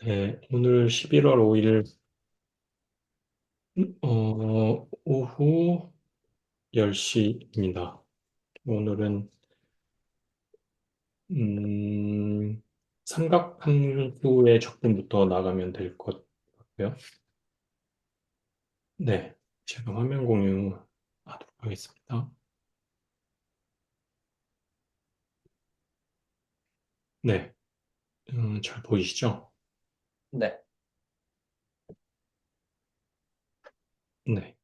네, 오늘 11월 5일, 오후 10시입니다. 오늘은, 삼각함수의 적분부터 나가면 될 것 같고요. 네, 제가 화면 공유 하도록 하겠습니다. 네, 잘 보이시죠? 네, 네.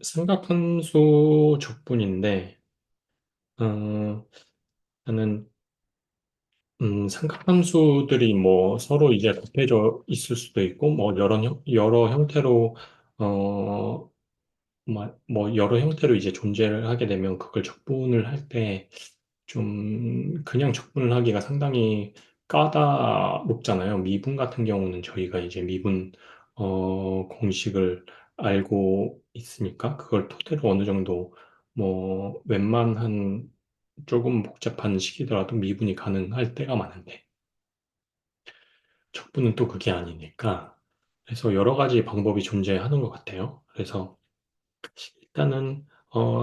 삼각함수 적분인데, 어, 저는 삼각함수들이 뭐 서로 이제 곱해져 있을 수도 있고, 뭐 여러 형태로, 여러 형태로 이제 존재를 하게 되면 그걸 적분을 할 때 좀 그냥 적분을 하기가 상당히 까다롭잖아요. 미분 같은 경우는 저희가 이제 미분, 공식을 알고 있으니까 그걸 토대로 어느 정도 뭐 웬만한 조금 복잡한 식이더라도 미분이 가능할 때가 많은데, 척부는 또 그게 아니니까. 그래서 여러 가지 방법이 존재하는 것 같아요. 그래서 일단은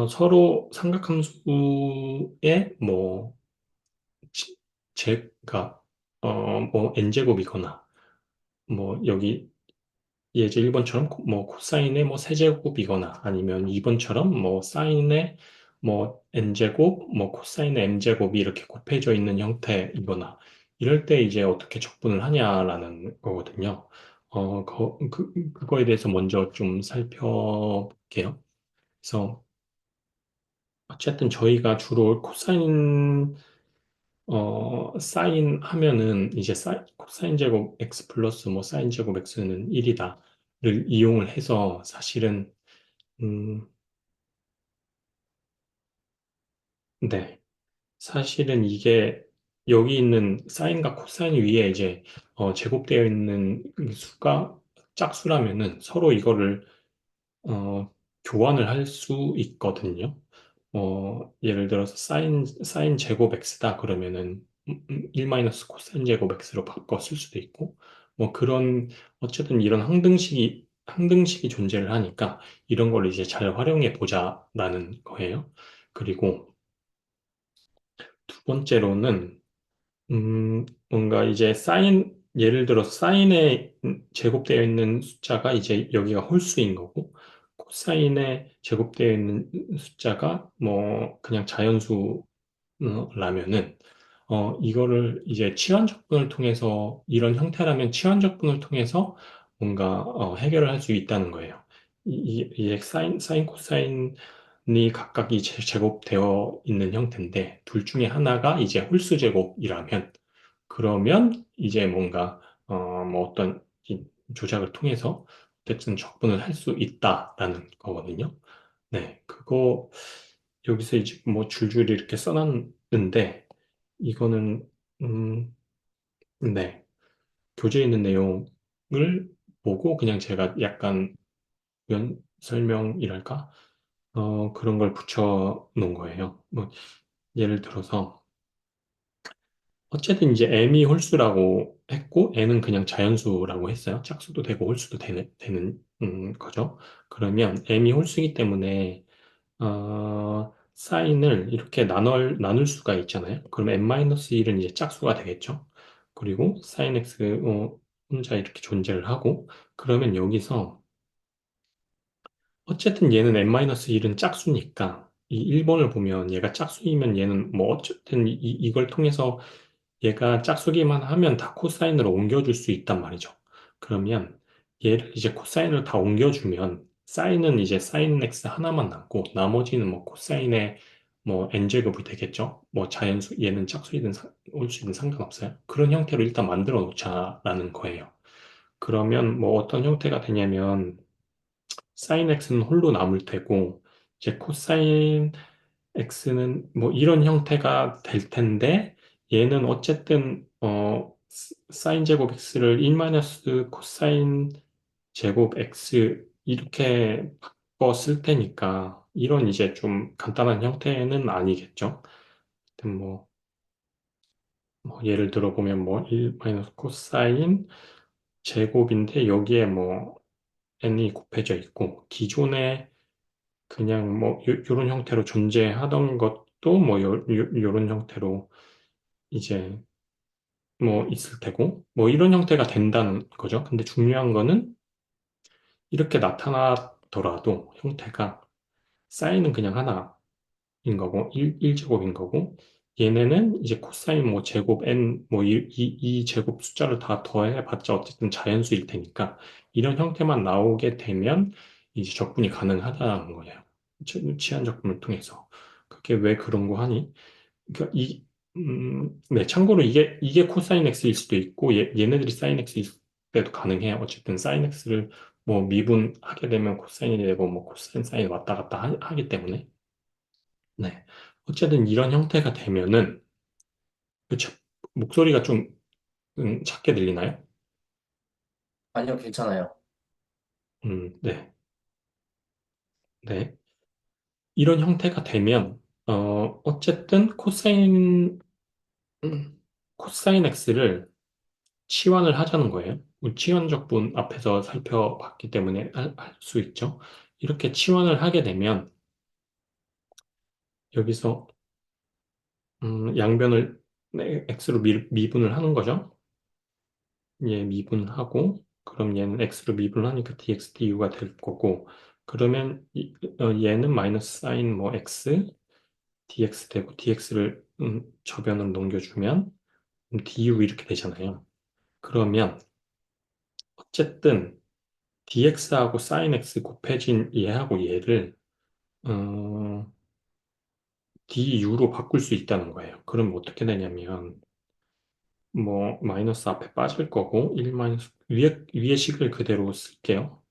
서로 삼각함수의 뭐 제가 뭐 n제곱이거나 뭐 여기 예제 1번처럼 뭐 코사인의 뭐 세제곱이거나 아니면 2번처럼 뭐 사인의 뭐 n제곱 뭐 코사인의 m제곱이 이렇게 곱해져 있는 형태이거나 이럴 때 이제 어떻게 적분을 하냐라는 거거든요. 그거에 대해서 먼저 좀 살펴볼게요. 그래서 어쨌든 저희가 주로 사인 하면은 이제 코사인 제곱 x 플러스 뭐 사인 제곱 x는 1이다를 이용을 해서 사실은, 음, 네. 사실은 이게 여기 있는 사인과 코사인 위에 이제 제곱되어 있는 그 수가 짝수라면은 서로 이거를 어, 교환을 할 수 있거든요. 예를 들어서 사인 제곱 x다 그러면은 1 마이너스 코사인 제곱 x로 바꿔 쓸 수도 있고, 뭐 그런, 어쨌든 이런 항등식이 존재를 하니까 이런 걸 이제 잘 활용해 보자라는 거예요. 그리고 두 번째로는 뭔가 이제 예를 들어서 사인에 제곱되어 있는 숫자가 이제 여기가 홀수인 거고, 코사인에 제곱되어 있는 숫자가 뭐 그냥 자연수라면은, 이거를 이제 치환적분을 통해서, 이런 형태라면 치환적분을 통해서 뭔가 해결을 할 수 있다는 거예요. 이 사인, 코사인이 각각 제곱되어 있는 형태인데, 둘 중에 하나가 이제 홀수 제곱이라면, 그러면 이제 뭔가 뭐 어떤 이 조작을 통해서 어쨌든 적분을 할 수 있다라는 거거든요. 네, 그거 여기서 이제 뭐 줄줄이 이렇게 써놨는데 이거는 음, 네, 교재에 있는 내용을 보고 그냥 제가 약간 설명이랄까? 그런 걸 붙여 놓은 거예요. 뭐 예를 들어서 어쨌든 이제 m이 홀수라고 했고 n은 그냥 자연수라고 했어요. 짝수도 되고 홀수도 되는 거죠. 그러면 m이 홀수이기 때문에 사인을 이렇게 나눌 수가 있잖아요. 그럼 n-1은 이제 짝수가 되겠죠. 그리고 sin x 혼자 이렇게 존재를 하고, 그러면 여기서 어쨌든 얘는 n-1은 짝수니까 이 1번을 보면 얘가 짝수이면 얘는 뭐 어쨌든 이걸 통해서 얘가 짝수기만 하면 다 코사인으로 옮겨줄 수 있단 말이죠. 그러면 얘를 이제 코사인을 다 옮겨주면 사인은 이제 사인 x 하나만 남고 나머지는 뭐 코사인의 뭐 n제곱이 되겠죠. 뭐 자연수 얘는 짝수이든 홀수이든 상관없어요. 그런 형태로 일단 만들어 놓자라는 거예요. 그러면 뭐 어떤 형태가 되냐면 사인 x는 홀로 남을 테고 이제 코사인 x는 뭐 이런 형태가 될 텐데 얘는 어쨌든 사인 제곱 x를 1 마이너스 코사인 제곱 x 이렇게 바꿔 쓸 테니까 이런 이제 좀 간단한 형태는 아니겠죠. 하여튼 예를 들어 보면 뭐 1 마이너스 코사인 제곱인데 여기에 뭐 n이 곱해져 있고 기존에 그냥 뭐 요런 형태로 존재하던 것도 뭐 요런 형태로 이제 뭐 있을 테고 뭐 이런 형태가 된다는 거죠. 근데 중요한 거는 이렇게 나타나더라도 형태가 사인은 그냥 하나인 거고 1제곱인 거고 얘네는 이제 코사인 뭐 제곱 n 뭐 이 제곱 숫자를 다 더해봤자 어쨌든 자연수일 테니까 이런 형태만 나오게 되면 이제 적분이 가능하다는 거예요. 치한 적분을 통해서. 그게 왜 그런 거 하니? 그러니까 네, 참고로 이게 코사인 x일 수도 있고, 얘네들이 사인 x일 때도 가능해요. 어쨌든 사인 x를 뭐 미분하게 되면 코사인이 되고, 뭐 코사인 사인 왔다 갔다 하기 때문에. 네. 어쨌든 이런 형태가 되면은, 그쵸. 목소리가 좀 작게 들리나요? 아니요, 괜찮아요. 네. 네. 이런 형태가 되면, 어쨌든 코사인 x를 치환을 하자는 거예요. 우리 치환적분 앞에서 살펴봤기 때문에 할 수 있죠. 이렇게 치환을 하게 되면 여기서 양변을 네, x로 미분을 하는 거죠. 얘 미분하고 그럼 얘는 x로 미분을 하니까 dx du가 될 거고 그러면 얘는 마이너스 사인 뭐 x dx 되고 dx를 저변으로 넘겨주면 du 이렇게 되잖아요. 그러면 어쨌든 dx하고 sin x 곱해진 얘하고 얘를 어, du로 바꿀 수 있다는 거예요. 그럼 어떻게 되냐면 뭐 마이너스 앞에 빠질 거고 1 마이너스 위에 식을 그대로 쓸게요.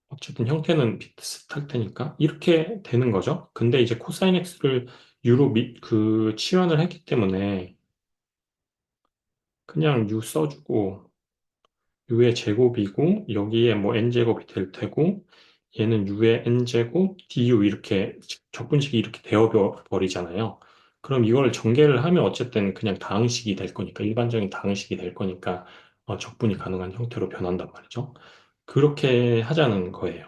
어쨌든 형태는 비슷할 테니까 이렇게 되는 거죠. 근데 이제 코사인 x를 u로 치환을 했기 때문에 그냥 u 써주고 u의 제곱이고 여기에 뭐 n제곱이 될 테고 얘는 u의 n제곱 du 이렇게 적분식이 이렇게 되어 버리잖아요. 그럼 이걸 전개를 하면 어쨌든 그냥 다항식이 될 거니까 일반적인 다항식이 될 거니까 적분이 가능한 형태로 변한단 말이죠. 그렇게 하자는 거예요.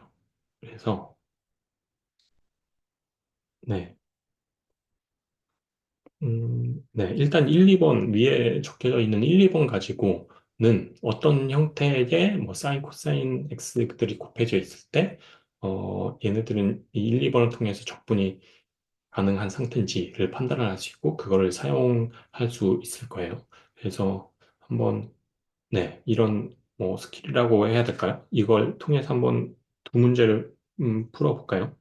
그래서 네. 네, 일단 1, 2번 위에 적혀져 있는 1, 2번 가지고는 어떤 형태의 뭐 사인, 코사인 x들이 곱해져 있을 때 얘네들은 이 1, 2번을 통해서 적분이 가능한 상태인지를 판단을 할 수 있고 그거를 사용할 수 있을 거예요. 그래서 한번 네, 이런 뭐 스킬이라고 해야 될까요? 이걸 통해서 한번 두 문제를 풀어볼까요?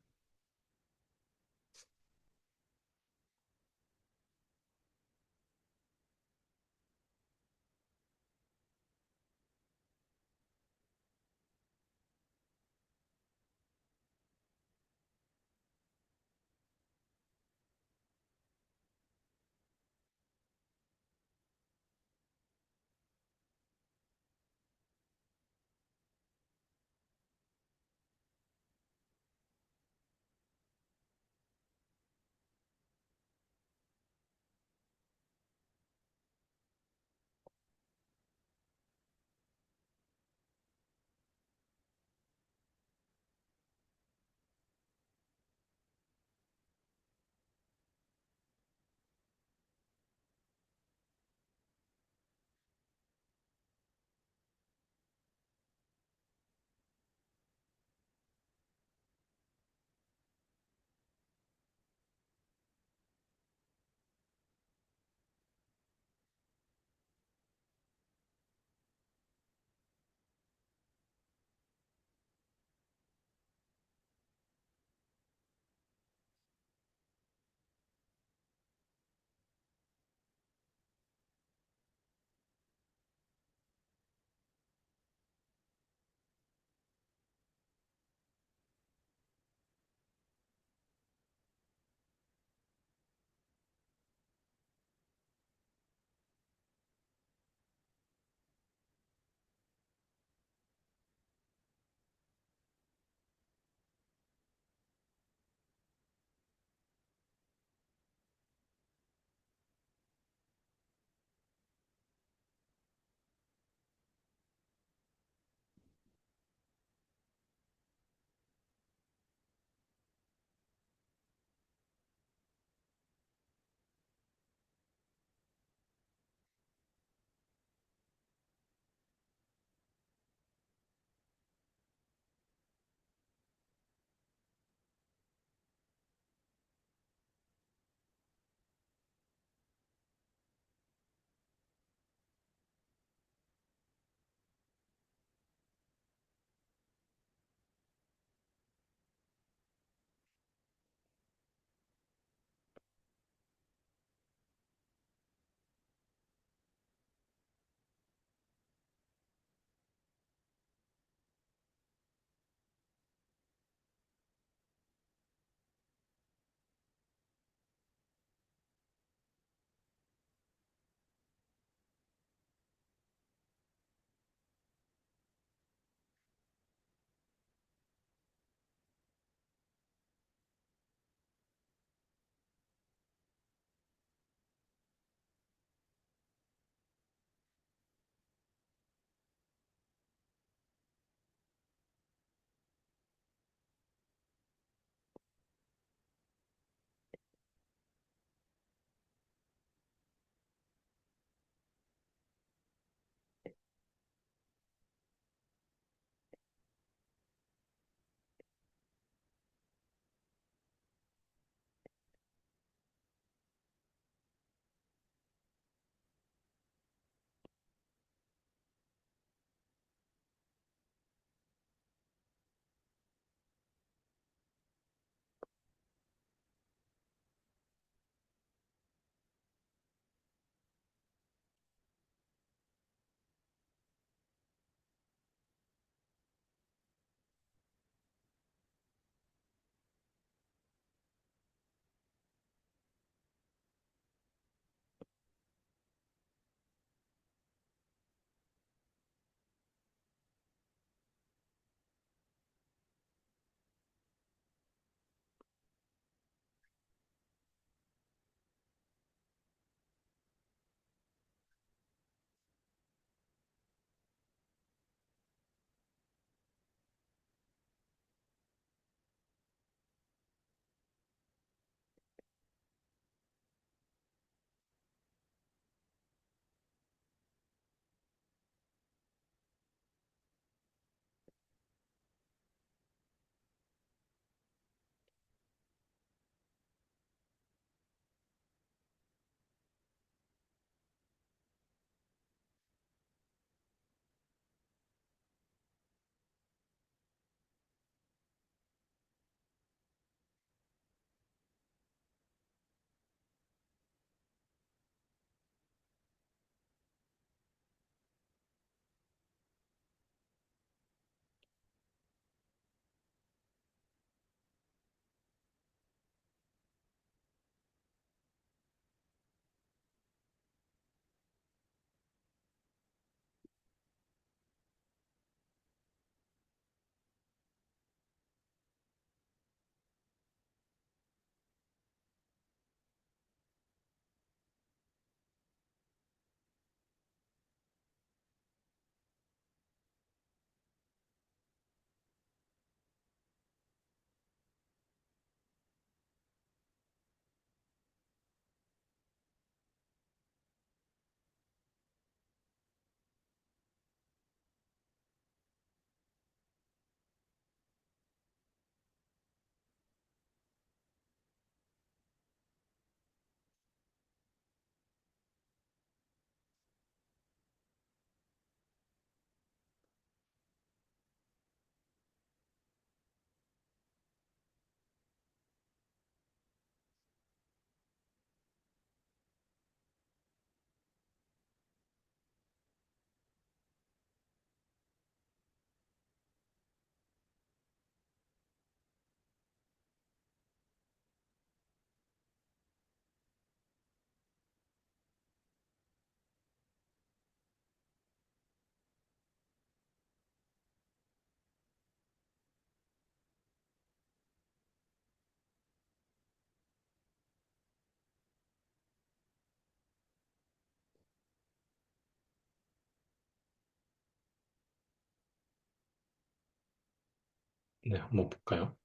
네, 한번 볼까요?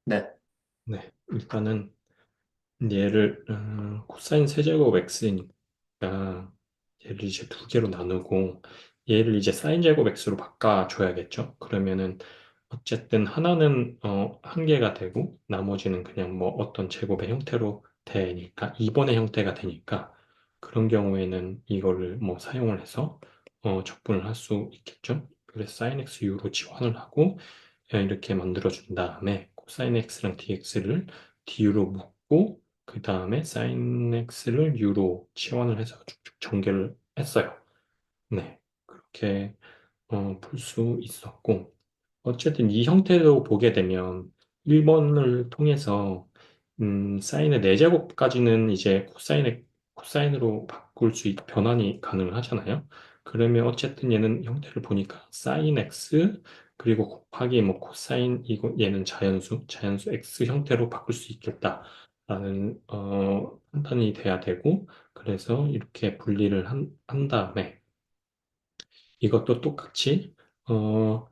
네. 네, 일단은 얘를 코사인 세제곱 x니까 얘를 이제 두 개로 나누고 얘를 이제 사인 제곱 x로 바꿔줘야겠죠. 그러면은 어쨌든 하나는 한 개가 되고 나머지는 그냥 뭐 어떤 제곱의 형태로 되니까 2번의 형태가 되니까 그런 경우에는 이거를 뭐 사용을 해서 적분을 할 수 있겠죠. 그래서 sin x u로 치환을 하고 이렇게 만들어 준 다음에 코사인 x랑 dx를 du로 묶고 그 다음에 sin x를 u로 치환을 해서 쭉쭉 전개를 했어요. 네, 그렇게 볼 수 있었고 어쨌든 이 형태로 보게 되면 1번을 통해서 사인의 4제곱까지는 이제 코사인으로 바꿀 수 변환이 가능하잖아요. 그러면 어쨌든 얘는 형태를 보니까 사인 x 그리고 곱하기 뭐 코사인 이거 얘는 자연수 x 형태로 바꿀 수 있겠다라는 판단이 돼야 되고 그래서 이렇게 분리를 한 다음에 이것도 똑같이 어,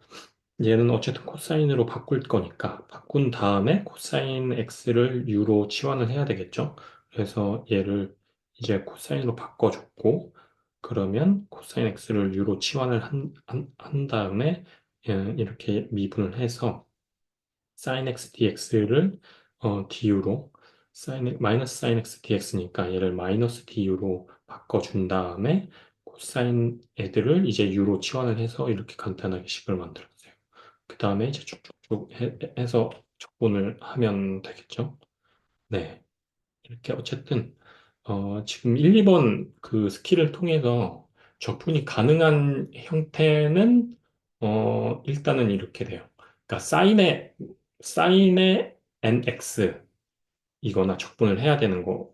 얘는 어쨌든 코사인으로 바꿀 거니까 바꾼 다음에 코사인 x를 u로 치환을 해야 되겠죠. 그래서 얘를 이제 코사인으로 바꿔줬고 그러면 코사인 x를 u로 치환을 한 다음에 이렇게 미분을 해서 sin x dx를 du로 마이너스 sin x dx니까 얘를 마이너스 du로 바꿔준 다음에 코사인 애들을 이제 u로 치환을 해서 이렇게 간단하게 식을 만들었어요. 그 다음에 이제 쭉쭉쭉 해서 적분을 하면 되겠죠. 네. 이렇게 어쨌든 지금 1, 2번 그 스킬을 통해서 적분이 가능한 형태는 일단은 이렇게 돼요. 그러니까 사인의 nx 이거나 적분을 해야 되는 거.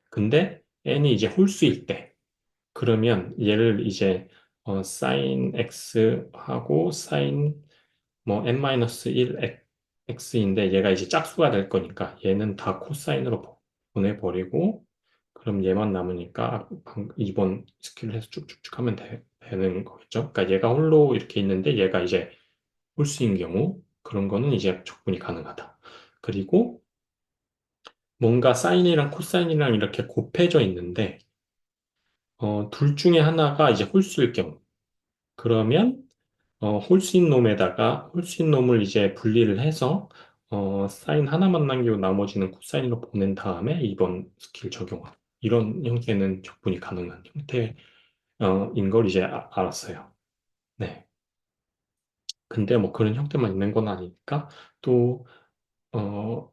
근데 n이 이제 홀수일 때 그러면 얘를 이제 sin x 하고 sin 뭐 n-1 x인데 얘가 이제 짝수가 될 거니까 얘는 다 코사인으로 보내버리고 그럼 얘만 남으니까 2번 스킬을 해서 쭉쭉쭉 하면 되는 거겠죠. 그러니까 얘가 홀로 이렇게 있는데 얘가 이제 홀수인 경우 그런 거는 이제 적분이 가능하다. 그리고 뭔가 사인이랑 코사인이랑 이렇게 곱해져 있는데 둘 중에 하나가 이제 홀수일 경우 그러면 홀수인 놈을 이제 분리를 해서 사인 하나만 남기고 나머지는 코사인으로 보낸 다음에 2번 스킬 적용하고 이런 형태는 적분이 가능한 형태인 걸 이제 알았어요. 네. 근데 뭐 그런 형태만 있는 건 아니니까 또 어,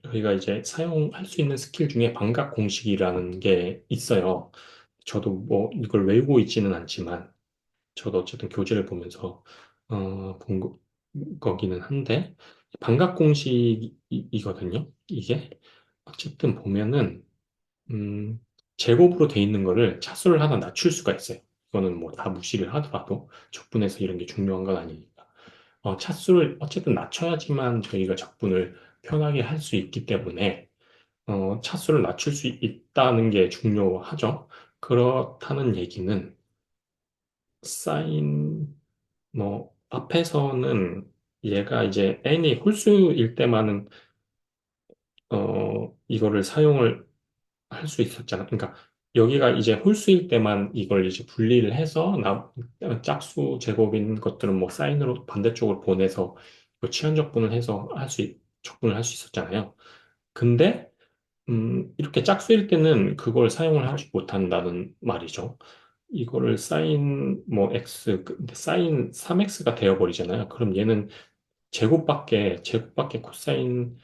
저희가 이제 사용할 수 있는 스킬 중에 반각 공식이라는 게 있어요. 저도 뭐 이걸 외우고 있지는 않지만 저도 어쨌든 교재를 보면서 거기는 한데 반각 공식이거든요. 이게 어쨌든 보면은 음, 제곱으로 돼 있는 거를 차수를 하나 낮출 수가 있어요. 이거는 뭐 다 무시를 하더라도 적분해서 이런 게 중요한 건 아니니까. 차수를 어쨌든 낮춰야지만 저희가 적분을 편하게 할 수 있기 때문에 차수를 낮출 수 있다는 게 중요하죠. 그렇다는 얘기는 사인 뭐 앞에서는 얘가 이제 n이 홀수일 때만은 이거를 사용을 할 수 있었잖아. 그러니까 여기가 이제 홀수일 때만 이걸 이제 분리를 해서 짝수 제곱인 것들은 뭐 사인으로 반대쪽으로 보내서 이거 치환적분을 해서 적분을 할 수 있었잖아요. 근데 이렇게 짝수일 때는 그걸 사용을 하지 못한다는 말이죠. 이거를 사인 뭐 근데 사인 3x가 되어버리잖아요. 그럼 얘는 제곱밖에 코사인으로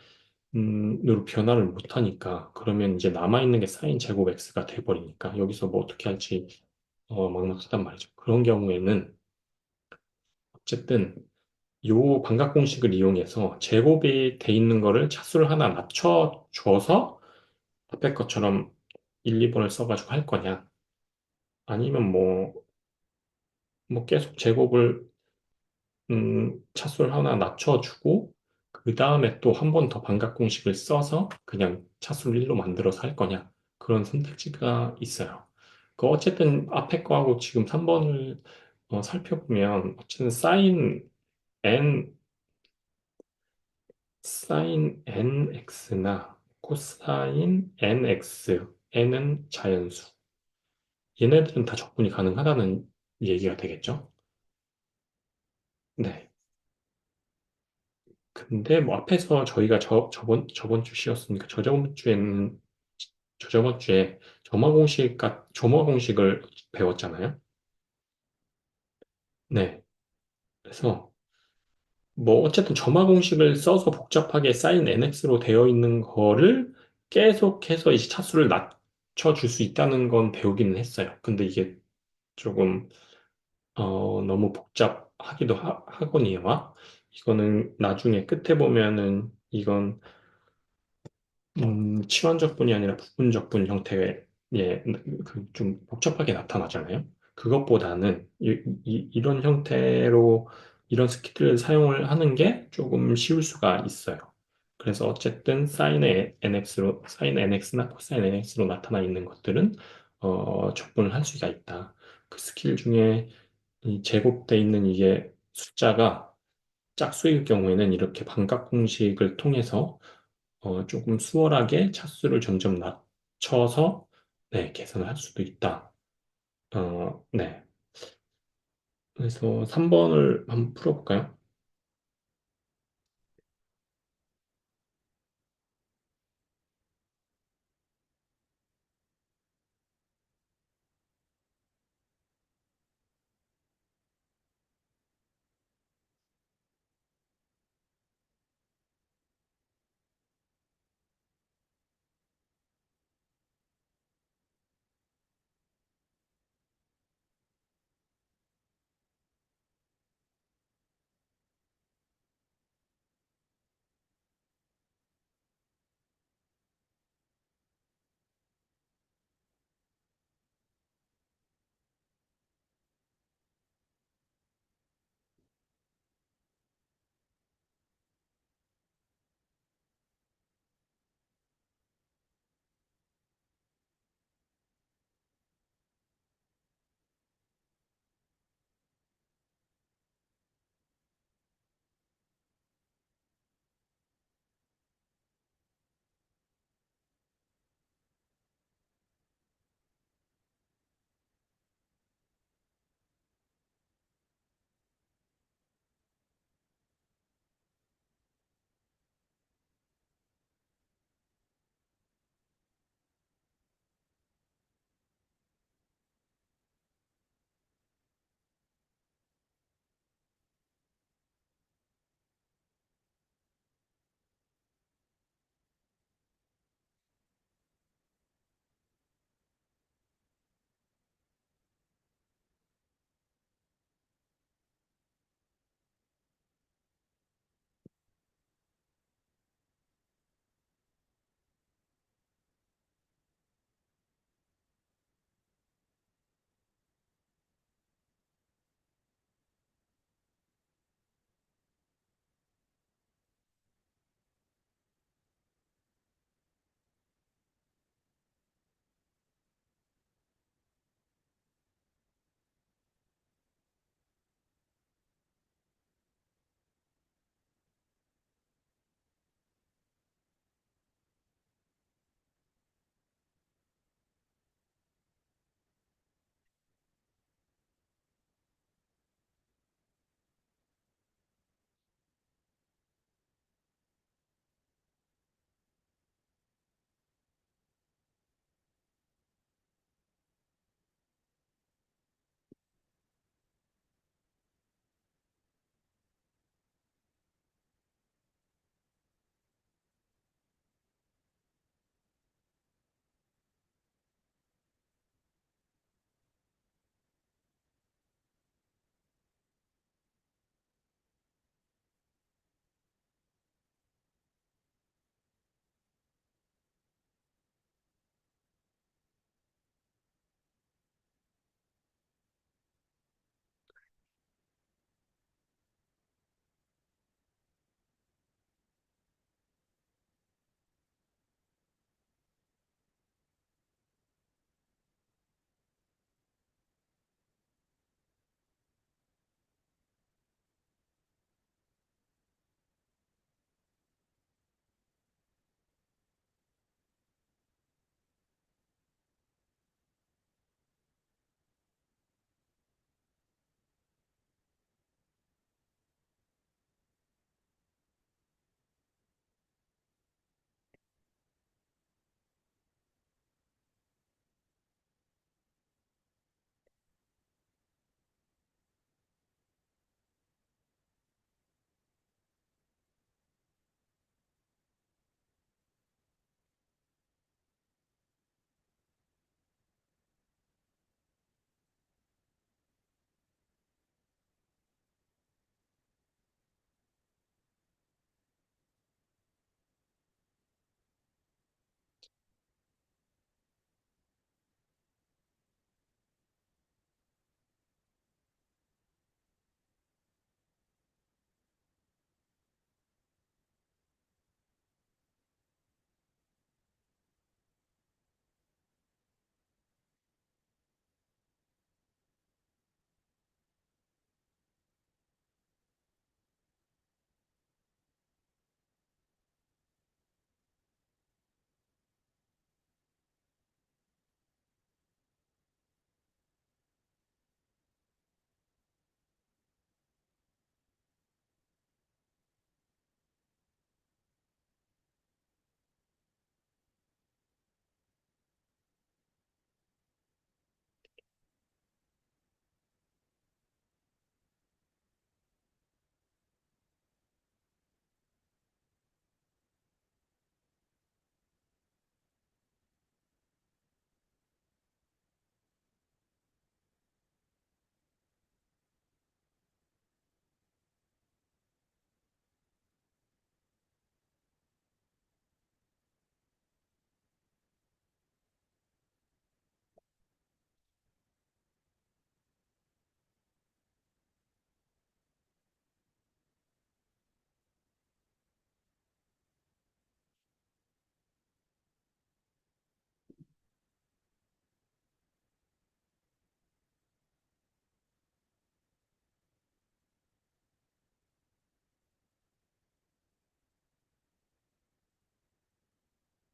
변화를 못하니까 그러면 이제 남아있는 게 사인 제곱 x가 돼버리니까 여기서 뭐 어떻게 할지 막막하단 말이죠. 그런 경우에는 어쨌든 요 반각 공식을 이용해서 제곱이 돼 있는 거를 차수를 하나 낮춰줘서 앞에 것처럼 1, 2번을 써가지고 할 거냐 아니면 뭐 계속 제곱을 차수를 하나 낮춰주고 그 다음에 또 한 번 더 반각 공식을 써서 그냥 차수를 1로 만들어서 할 거냐 그런 선택지가 있어요. 그 어쨌든 앞에 거하고 지금 3번을 살펴보면 어쨌든 사인 nx나 코사인 nx, n은 자연수. 얘네들은 다 적분이 가능하다는 얘기가 되겠죠? 네. 근데 뭐 앞에서 저희가 저번 주 쉬었으니까 저저번 주에 점화 공식을 배웠잖아요. 네. 그래서 뭐 어쨌든 점화 공식을 써서 복잡하게 sin nx로 되어 있는 거를 계속해서 이제 차수를 낮춰줄 수 있다는 건 배우기는 했어요. 근데 이게 조금 너무 하거니와 이거는 나중에 끝에 보면은 이건 치환적분이 아니라 부분적분 형태의 그 좀 복잡하게 나타나잖아요. 그것보다는 이런 형태로 이런 스킬을 사용을 하는 게 조금 쉬울 수가 있어요. 그래서 어쨌든 사인 nx나 코사인 nx로 나타나 있는 것들은 적분을 할 수가 있다. 그 스킬 중에 이 제곱돼 있는 이게 숫자가 짝수일 경우에는 이렇게 반각 공식을 통해서 조금 수월하게 차수를 점점 낮춰서 네, 계산을 할 수도 있다. 네. 그래서 3번을 한번 풀어볼까요?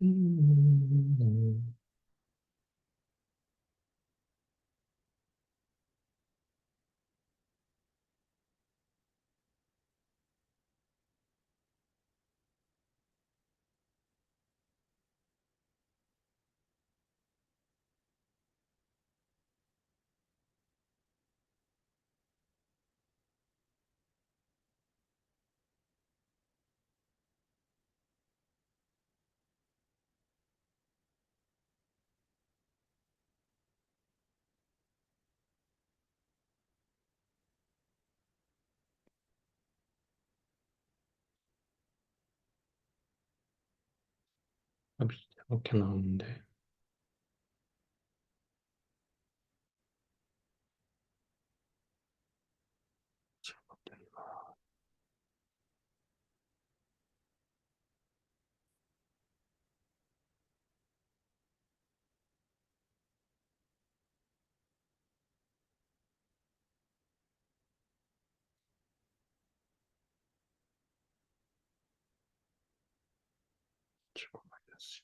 음, 답이 이렇게 나오는데. 제곱 마이너스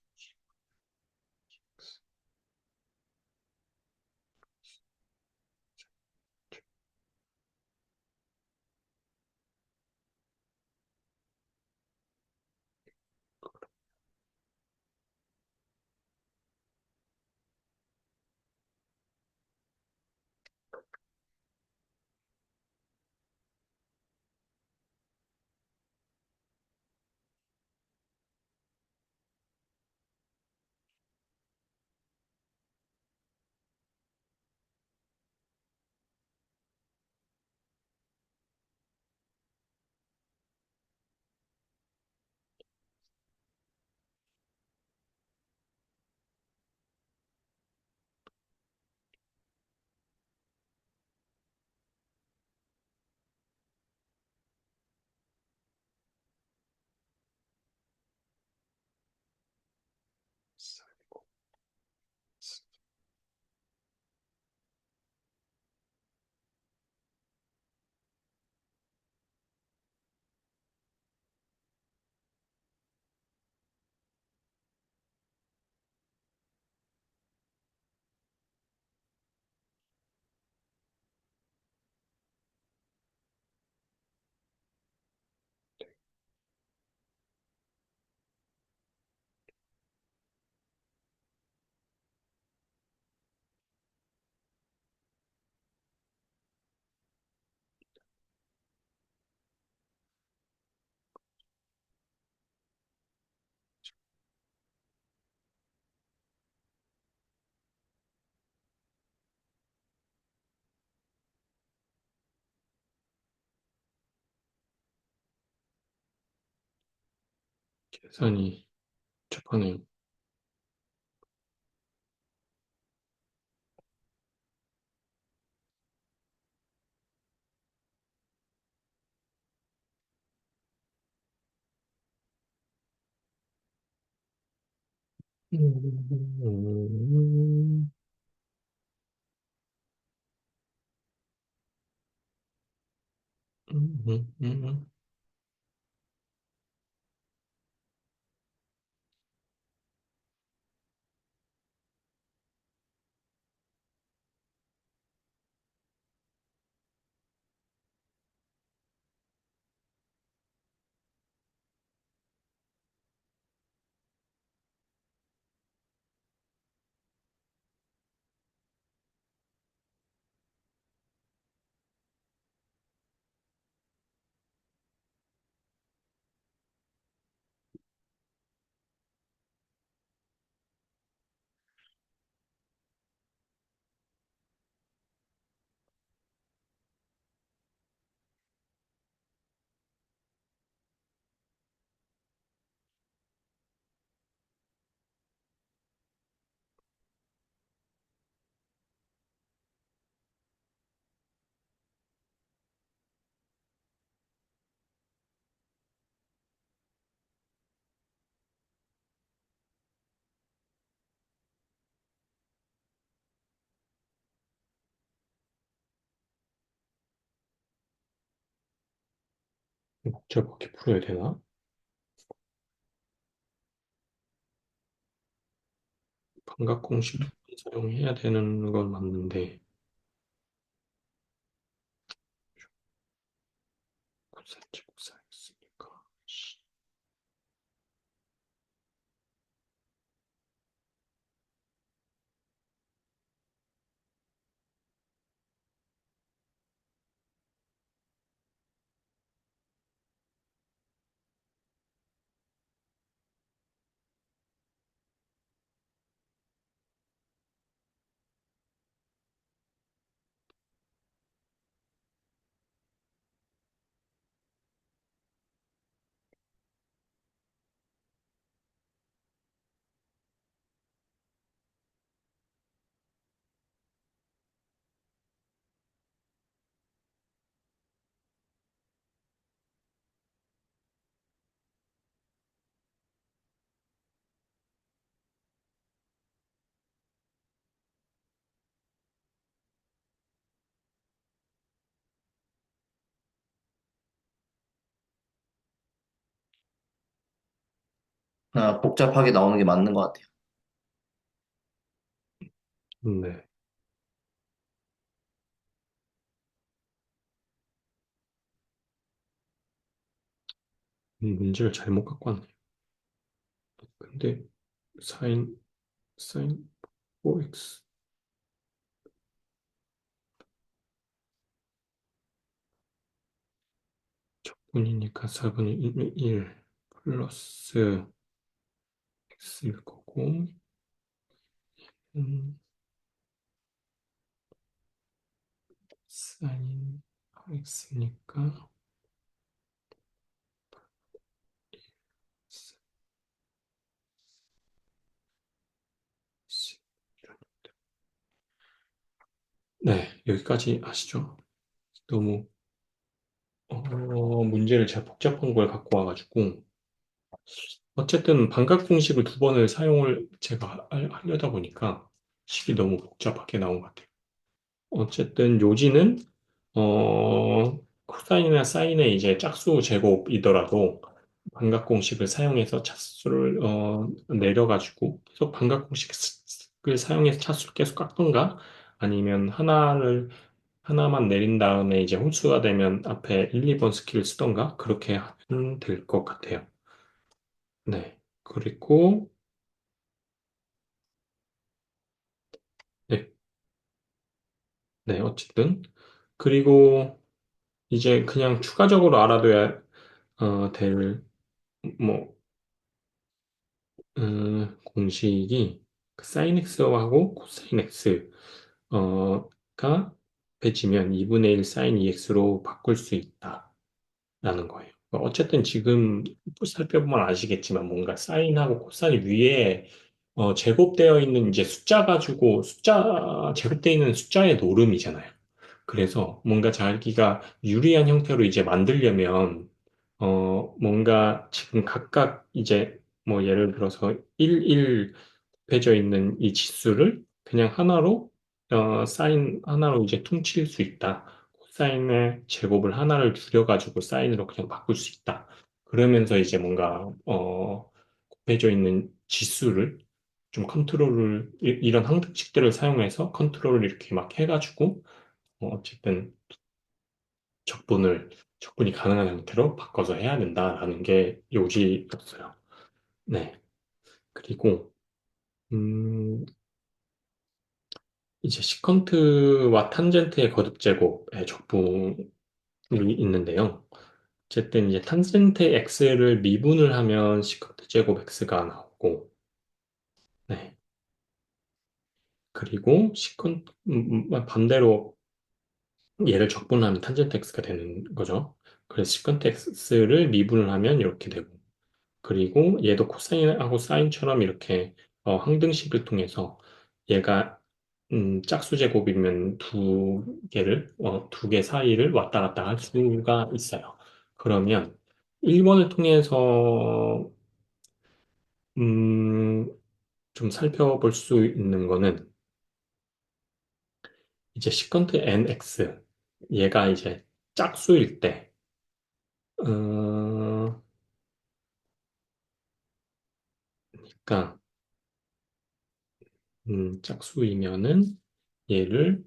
계산이 접하네요. 목적어떻게 풀어야 되나? 반각공식 사용해야 되는 건 맞는데, 곱사했으니까. 아, 복잡하게 나오는 게 맞는 것 같아요. 네. 문제를 잘못 갖고 왔네요. 근데, 사인 4x 적분이니까 4분의 1 플러스 x일 거고, 음, 사인 x니까, 네, 여기까지 아시죠? 너무, 문제를 제가 복잡한 걸 갖고 와가지고, 어쨌든 반각 공식을 두 번을 사용을 제가 하려다 보니까 식이 너무 복잡하게 나온 것 같아요. 어쨌든 요지는 코사인이나 사인의 이제 짝수 제곱이더라도 반각 공식을 사용해서 차수를 내려가지고 계속 반각 공식을 사용해서 차수를 계속 깎던가 아니면 하나만 내린 다음에 이제 홀수가 되면 앞에 1, 2번 스킬을 쓰던가 그렇게 하면 될 것 같아요. 네. 그리고 네, 네, 어쨌든 그리고 이제 그냥 추가적으로 알아둬야 될 뭐 공식이 그 사인 x하고 코사인 x가 빼지면 2분의 1 사인 2x로 바꿀 수 있다라는 거예요. 어쨌든 지금 살펴보면 아시겠지만 뭔가 사인하고 코사인 위에 제곱되어 있는 이제 숫자 가지고 제곱되어 있는 숫자의 노름이잖아요. 그래서 뭔가 자기가 유리한 형태로 이제 만들려면, 뭔가 지금 각각 이제 뭐 예를 들어서 1, 1 곱해져 있는 이 지수를 그냥 하나로, 사인 하나로 이제 퉁칠 수 있다. 코사인의 제곱을 하나를 줄여가지고 사인으로 그냥 바꿀 수 있다. 그러면서 이제 뭔가, 곱해져 있는 지수를 좀 컨트롤을, 이런 항등식들을 사용해서 컨트롤을 이렇게 막 해가지고, 어쨌든 적분이 가능한 형태로 바꿔서 해야 된다라는 게 요지였어요. 네. 그리고, 음, 이제 시컨트와 탄젠트의 거듭 제곱의 적분이 있는데요. 어쨌든 이제 탄젠트 x를 미분을 하면 시컨트 제곱 x가 나오고, 네. 그리고 반대로 얘를 적분하면 탄젠트 x가 되는 거죠. 그래서 시컨트 x를 미분을 하면 이렇게 되고, 그리고 얘도 코사인하고 사인처럼 이렇게 항등식을 통해서 얘가 짝수 제곱이면 두 개 사이를 왔다 갔다 할 수가 있어요. 그러면 1번을 통해서 음, 좀 살펴볼 수 있는 거는 이제 시컨트 nx 얘가 이제 짝수일 때 그러니까 짝수이면은 얘를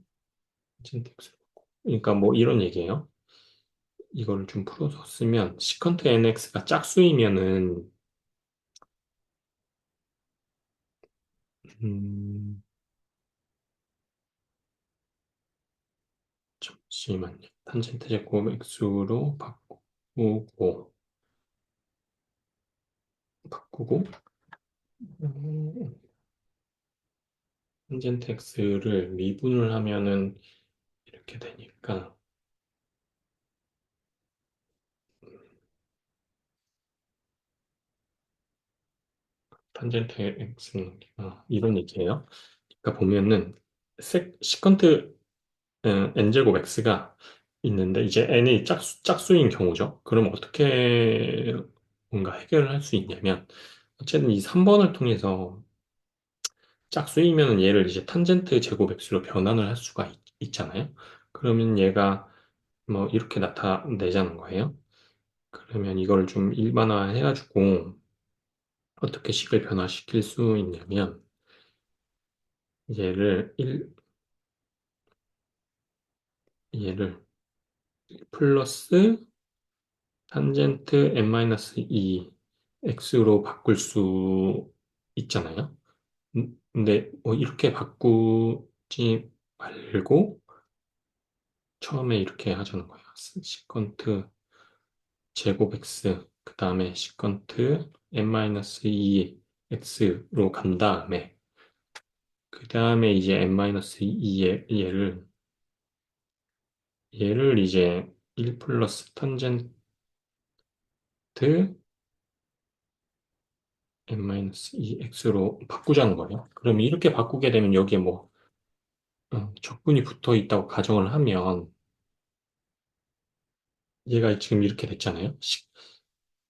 탄젠트 x로 그러니까 뭐 이런 얘기예요. 이거를 좀 풀어서 쓰면 시컨트 nx가 짝수이면은 음, 잠시만요. 탄젠트 제곱 x로 바꾸고 음, 탄젠트 x를 미분을 하면은 이렇게 되니까 탄젠트 x는 이런 얘기예요. 그러니까 보면은 시컨트 n제곱 x가 있는데 이제 n이 짝수인 경우죠. 그럼 어떻게 뭔가 해결을 할 수 있냐면 어쨌든 이 3번을 통해서 짝수이면 얘를 이제 탄젠트 제곱 x로 변환을 할 수가 있잖아요. 그러면 얘가 뭐 이렇게 나타내자는 거예요. 그러면 이걸 좀 일반화 해가지고 어떻게 식을 변화시킬 수 있냐면 얘를 1, 얘를 플러스 탄젠트 n-2 x로 바꿀 수 있잖아요. 근데 이렇게 바꾸지 말고 처음에 이렇게 하자는 거예요. 시컨트 제곱 x 그 다음에 시컨트 n-2 x로 간 다음에 그 다음에 이제 n-2 얘를 이제 1 플러스 탄젠트 n-2x로 바꾸자는 거예요. 그럼 이렇게 바꾸게 되면 여기에 뭐 적분이 붙어 있다고 가정을 하면 얘가 지금 이렇게 됐잖아요.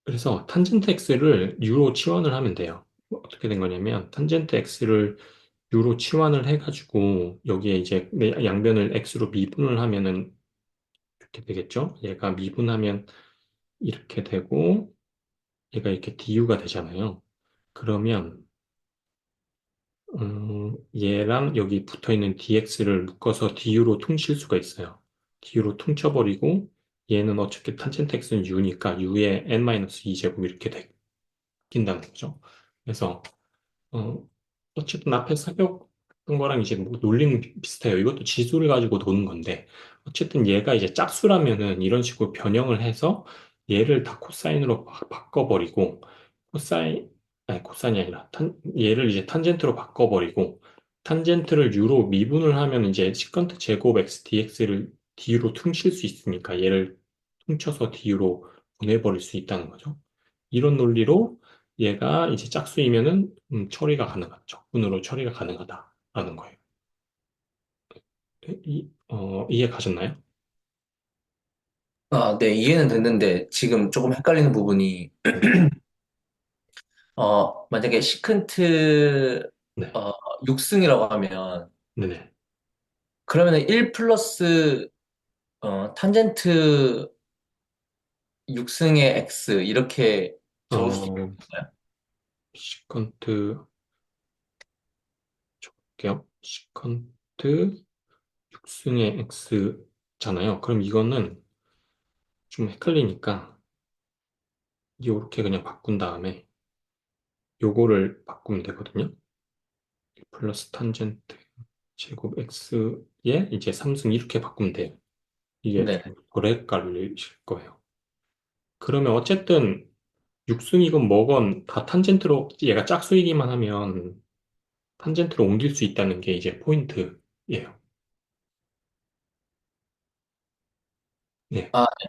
그래서 탄젠트 x를 u로 치환을 하면 돼요. 어떻게 된 거냐면 탄젠트 x를 u로 치환을 해가지고 여기에 이제 양변을 x로 미분을 하면은 이렇게 되겠죠. 얘가 미분하면 이렇게 되고 얘가 이렇게 du가 되잖아요. 그러면 얘랑 여기 붙어 있는 dx를 묶어서 du로 퉁칠 수가 있어요. du로 퉁쳐버리고 얘는 어차피 탄젠트 x는 u니까 u에 n-2제곱 이렇게 바뀐다는 거죠. 그래서 어, 어쨌든 앞에 살펴본 거랑 이제 뭐 논리는 비슷해요. 이것도 지수를 가지고 노는 건데, 어쨌든 얘가 이제 짝수라면은 이런 식으로 변형을 해서 얘를 다 코사인으로 바꿔버리고, 코사인, 아니, 코사인이 아니라, 얘를 이제 탄젠트로 바꿔버리고, 탄젠트를 u로 미분을 하면 이제 시컨트 제곱 x dx를 d로 퉁칠 수 있으니까 얘를 퉁쳐서 d로 보내버릴 수 있다는 거죠. 이런 논리로 얘가 이제 짝수이면은 처리가 가능하다. 적분으로 처리가 가능하다라는 거예요. 이해 가셨나요? 아, 네, 이해는 됐는데 지금 조금 헷갈리는 부분이 네, 만약에 시큰트 네, 어, 6승이라고 하면 네네. 그러면은 1 플러스 탄젠트 6승의 x 이렇게 적을 수 어, 있나요? 시컨트 볼게요. 시컨트 6승의 x잖아요. 그럼 이거는 좀 헷갈리니까 이렇게 그냥 바꾼 다음에 요거를 바꾸면 되거든요. 플러스 탄젠트 제곱 x에 이제 3승 이렇게 바꾸면 돼요. 이게 네. 좀 덜 헷갈리실 거예요. 그러면 어쨌든 6승이건 뭐건 다 탄젠트로 얘가 짝수이기만 하면 탄젠트로 옮길 수 있다는 게 이제 포인트예요. 네. 아, 네.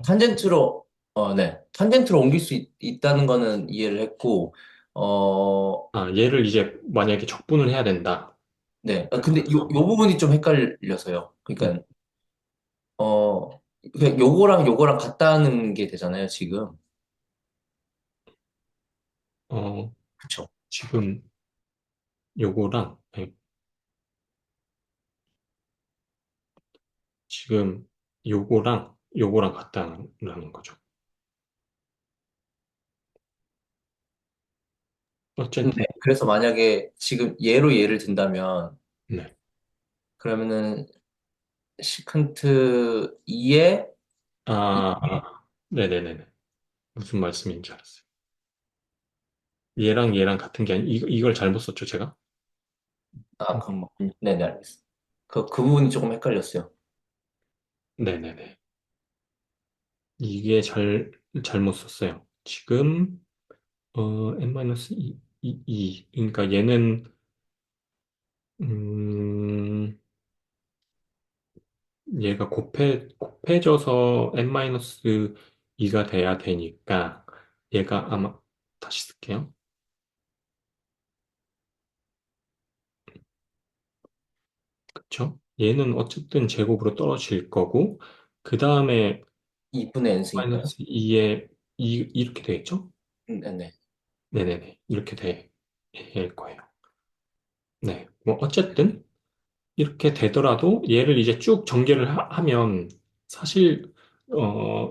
네. 탄젠트로 옮길 수 있다는 거는 이해를 했고, 어, 얘를 이제 만약에 적분을 해야 된다. 네. 근데 그래서 요 부분이 좀 헷갈려서요. 음, 그러니까, 어, 요거랑 요거랑 같다는 게 되잖아요, 지금. 어, 그쵸? 지금 요거랑 지금 요거랑 같다라는 거죠. 네. 어쨌든, 그래서 만약에 지금 얘로 예를 든다면, 네. 그러면은 시컨트 2에 네네네네. 무슨 말씀인지 알았어요. 얘랑 같은 게 아니, 이걸 잘못 썼죠, 제가? 아, 그럼 뭐, 네네, 알겠습니다. 그 부분이 조금 헷갈렸어요. 네네네. 이게 잘못 썼어요. 지금, n-2. 그러니까 얘는, 음, 얘가 곱해져서 n-2가 돼야 되니까, 얘가 아마, 다시 쓸게요. 그쵸? 얘는 어쨌든 제곱으로 떨어질 거고, 그 다음에 2분의 n승인가요? -2에 이렇게 되겠죠? 네네. 네네네. 이렇게 될 거예요. 네. 뭐, 어쨌든, 이렇게 되더라도 얘를 이제 쭉 전개를 하면 사실,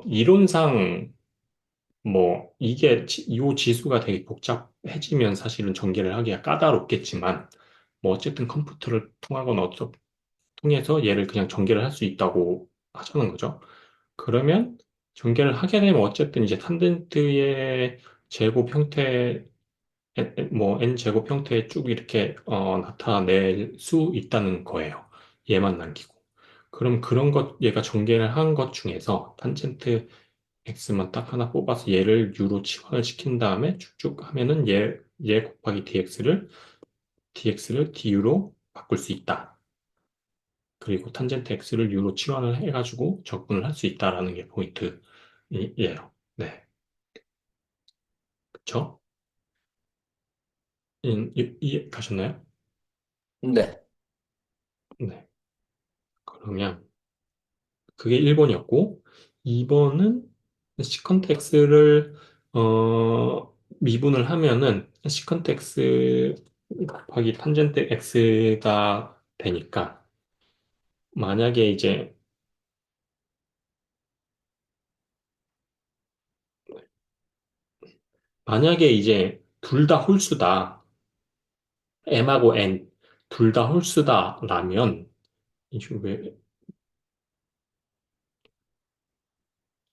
이론상 뭐, 이 지수가 되게 복잡해지면 사실은 전개를 하기가 까다롭겠지만, 뭐, 어쨌든 컴퓨터를 통하거나 통해서 얘를 그냥 전개를 할 수 있다고 하자는 거죠. 그러면 전개를 하게 되면 어쨌든 이제 탄젠트의 제곱 형태, 뭐 n 제곱 형태에 쭉 이렇게 나타낼 수 있다는 거예요. 얘만 남기고. 그럼 그런 것 얘가 전개를 한 것 중에서 탄젠트 x만 딱 하나 뽑아서 얘를 u로 치환을 시킨 다음에 쭉쭉 하면은 얘 곱하기 dx를 du로 바꿀 수 있다. 그리고 탄젠트 x를 u로 치환을 해가지고 적분을 할 수 있다라는 게 포인트예요. 네, 그쵸? 이해 가셨나요? 네. 네. 그러면 그게 1번이었고, 2번은 시컨트 x를 미분을 하면은 시컨트 x 곱하기 탄젠트 x가 되니까 만약에 이제 둘 다 홀수다. m하고 n 둘 다 홀수다라면 이게 왜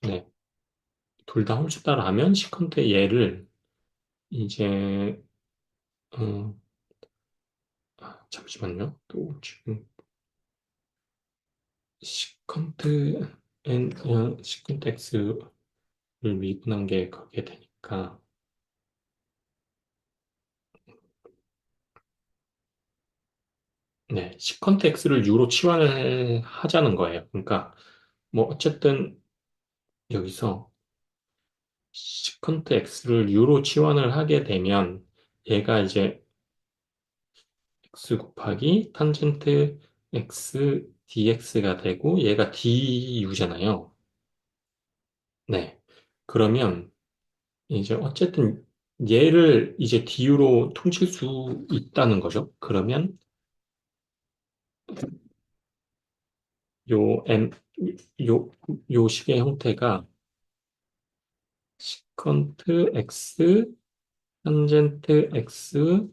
네. 둘 다 홀수다라면 시컨트 얘를 이제 어, 잠시만요. 또 지금 시컨트 시컨트 x를 미분한 게 그게 되니까 네, 시컨트 x를 u로 치환을 하자는 거예요. 그러니까 뭐 어쨌든 여기서 시컨트 x를 u로 치환을 하게 되면 얘가 이제 x 곱하기 탄젠트 x dx가 되고 얘가 du잖아요. 네. 그러면 이제 어쨌든 얘를 이제 du로 퉁칠 수 있다는 거죠. 그러면 요 m 요, 요 식의 형태가 시컨트 x 탄젠트 x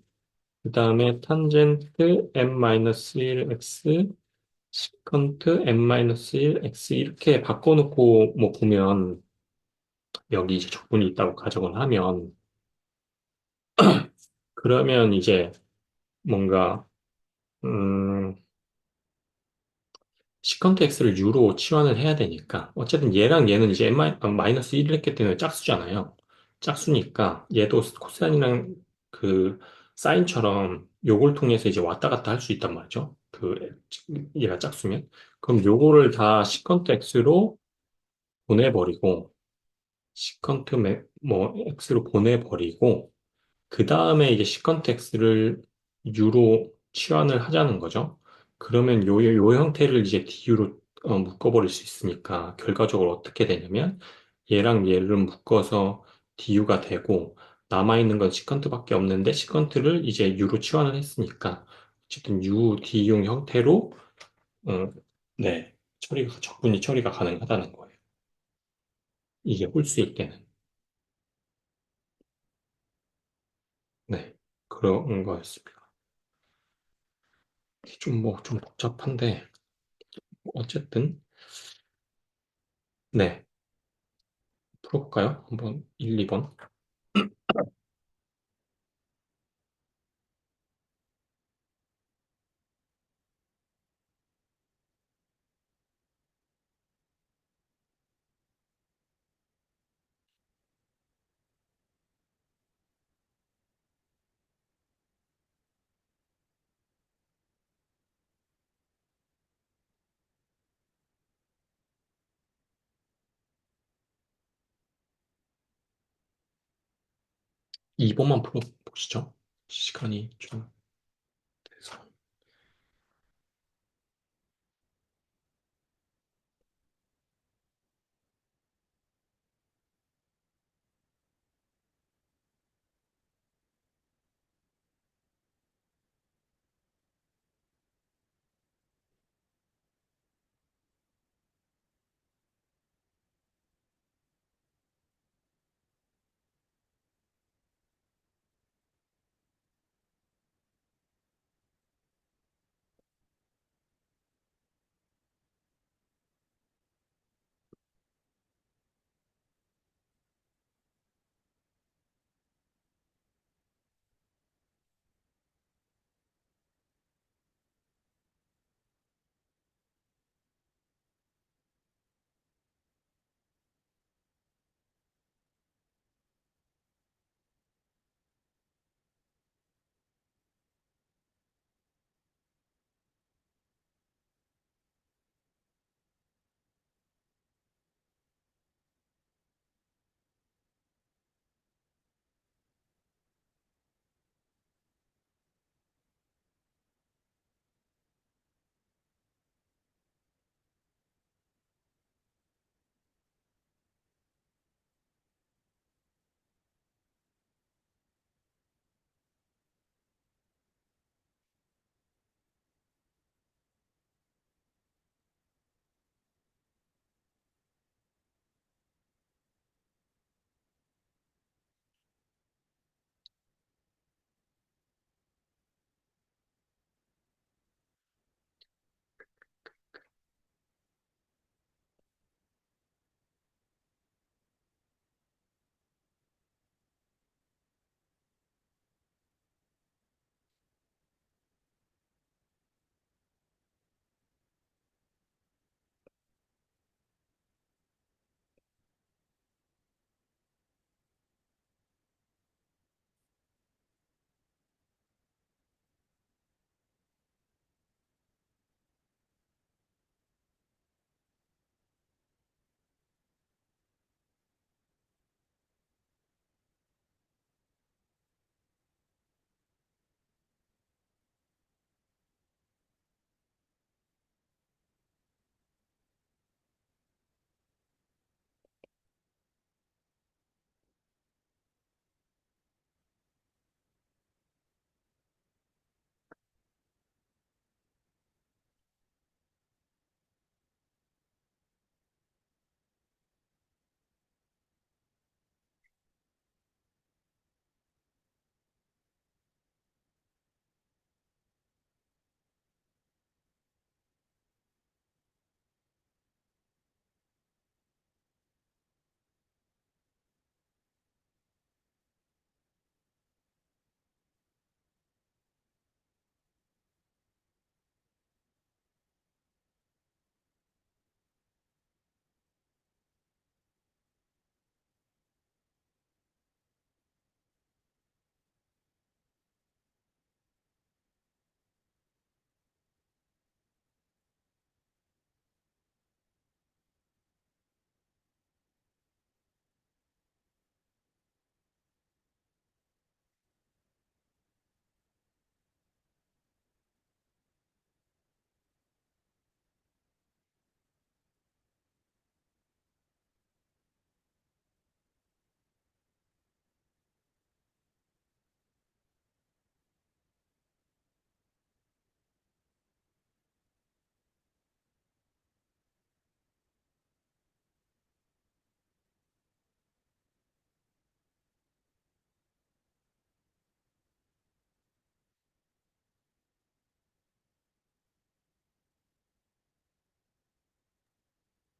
그다음에 탄젠트 m-1x 시컨트 m-1 x 이렇게 바꿔놓고 뭐 보면 여기 이제 적분이 있다고 가정을 하면 그러면 이제 뭔가 시컨트 x를 u로 치환을 해야 되니까 어쨌든 얘랑 얘는 이제 마이너스 1을 했기 때문에 짝수잖아요. 짝수니까 얘도 코사인이랑 그 사인처럼 요걸 통해서 이제 왔다 갔다 할 수 있단 말이죠. 얘가 짝수면 그럼 요거를 다 시컨트 x로 보내버리고 뭐 x로 보내버리고 그 다음에 이제 시컨트 x를 u로 치환을 하자는 거죠. 그러면 요 형태를 이제 du로 묶어버릴 수 있으니까 결과적으로 어떻게 되냐면 얘랑 얘를 묶어서 du가 되고 남아있는 건 시컨트밖에 없는데 시컨트를 이제 u로 치환을 했으니까 어쨌든 u, du 형태로 어, 네, 적분이 처리가 가능하다는 거예요. 이게 홀수일 때는. 네. 그런 거였습니다. 좀 복잡한데, 어쨌든, 네. 풀어볼까요? 한번 1, 2번. 2번만 풀어보시죠. 시간이 좀 돼서.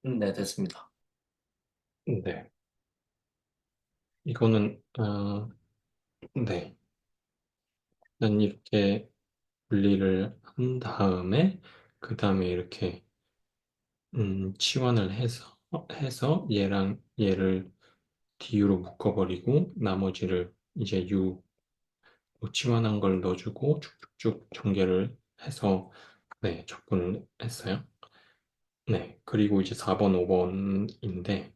네, 됐습니다. 네. 이거는, 네. 난 이렇게 분리를 한 다음에, 그 다음에 이렇게, 치환을 해서 얘랑 얘를 D로 묶어버리고, 나머지를 이제 U, 치환한 걸 넣어주고, 쭉쭉쭉 전개를 해서, 네, 적분을 했어요. 네. 그리고 이제 4번, 5번인데,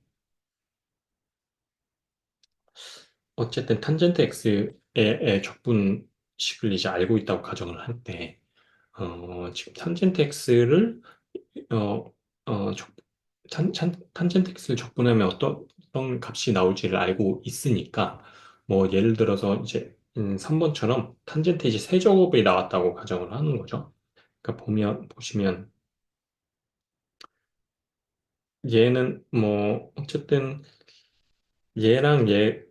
어쨌든 탄젠트 X의 적분식을 이제 알고 있다고 가정을 할 때, 지금 탄젠트 X를, 어, 적, 탄젠트 X를 적분하면 어떤 값이 나올지를 알고 있으니까, 뭐, 예를 들어서 이제, 3번처럼 탄젠트 이제 세제곱이 나왔다고 가정을 하는 거죠. 그러니까 보시면, 얘는 뭐, 어쨌든, 얘랑 얘,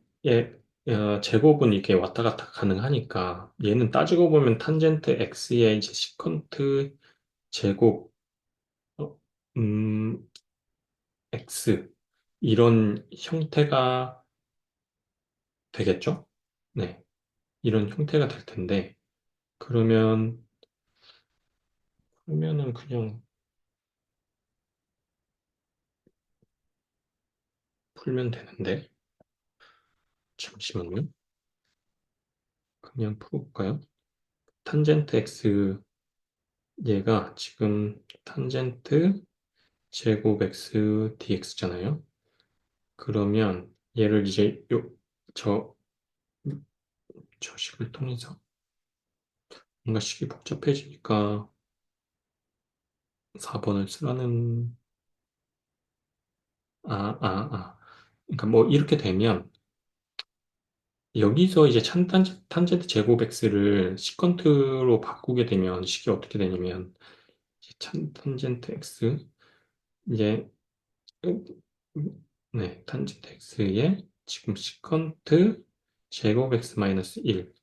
제곱은 이렇게 왔다 갔다 가능하니까 얘는 따지고 보면 탄젠트 x의 이제 시컨트 제곱 어, 음, x 이런 형태가 되겠죠? 네, 이런 형태가 될 텐데 그러면은 그냥 풀면 되는데 잠시만요. 그냥 풀어볼까요? 탄젠트 x 얘가 지금 탄젠트 제곱 x dx잖아요. 그러면 얘를 이제 저, 저 식을 통해서 뭔가 식이 복잡해지니까 4번을 쓰라는, 그러니까 뭐 이렇게 되면 여기서 이제 탄젠트 제곱 x를 시컨트로 바꾸게 되면 식이 어떻게 되냐면 이제 탄젠트 x 이제 음, 네, 탄젠트 x에 지금 시컨트 제곱 x 마이너스 1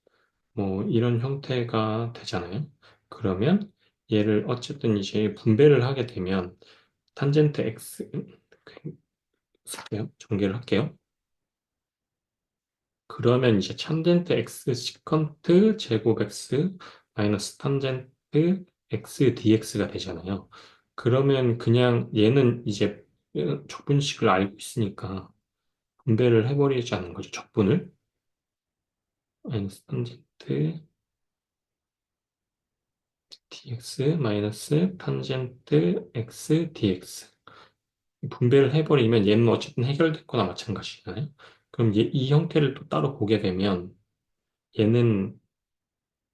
뭐 이런 형태가 되잖아요. 그러면 얘를 어쨌든 이제 분배를 하게 되면 탄젠트 x 쓸게요. 전개를 할게요. 그러면 이제 탄젠트 x 시컨트 제곱 x 마이너스 탄젠트 x dx가 되잖아요. 그러면 그냥 얘는 이제 적분식을 알고 있으니까 분배를 해버리자는 거죠. 적분을 마이너스 탄젠트 dx 마이너스 탄젠트 x dx 분배를 해버리면 얘는 어쨌든 해결됐거나 마찬가지잖아요. 그럼 이 형태를 또 따로 보게 되면 얘는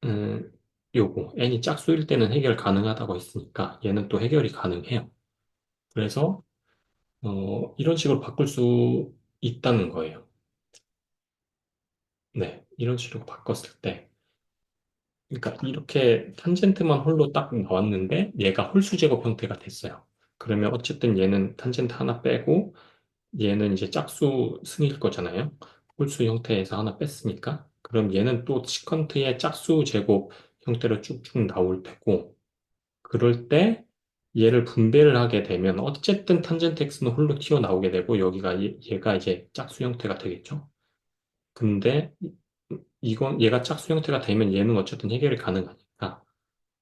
음, 요거 n이 짝수일 때는 해결 가능하다고 했으니까 얘는 또 해결이 가능해요. 그래서 이런 식으로 바꿀 수 있다는 거예요. 네, 이런 식으로 바꿨을 때 그러니까 이렇게 탄젠트만 홀로 딱 나왔는데 얘가 홀수 제곱 형태가 됐어요. 그러면 어쨌든 얘는 탄젠트 하나 빼고 얘는 이제 짝수 승일 거잖아요. 홀수 형태에서 하나 뺐으니까. 그럼 얘는 또 시컨트의 짝수 제곱 형태로 쭉쭉 나올 테고, 그럴 때 얘를 분배를 하게 되면 어쨌든 탄젠트 x는 홀로 튀어나오게 되고, 여기가 얘가 이제 짝수 형태가 되겠죠. 근데 이건 얘가 짝수 형태가 되면 얘는 어쨌든 해결이 가능하니까,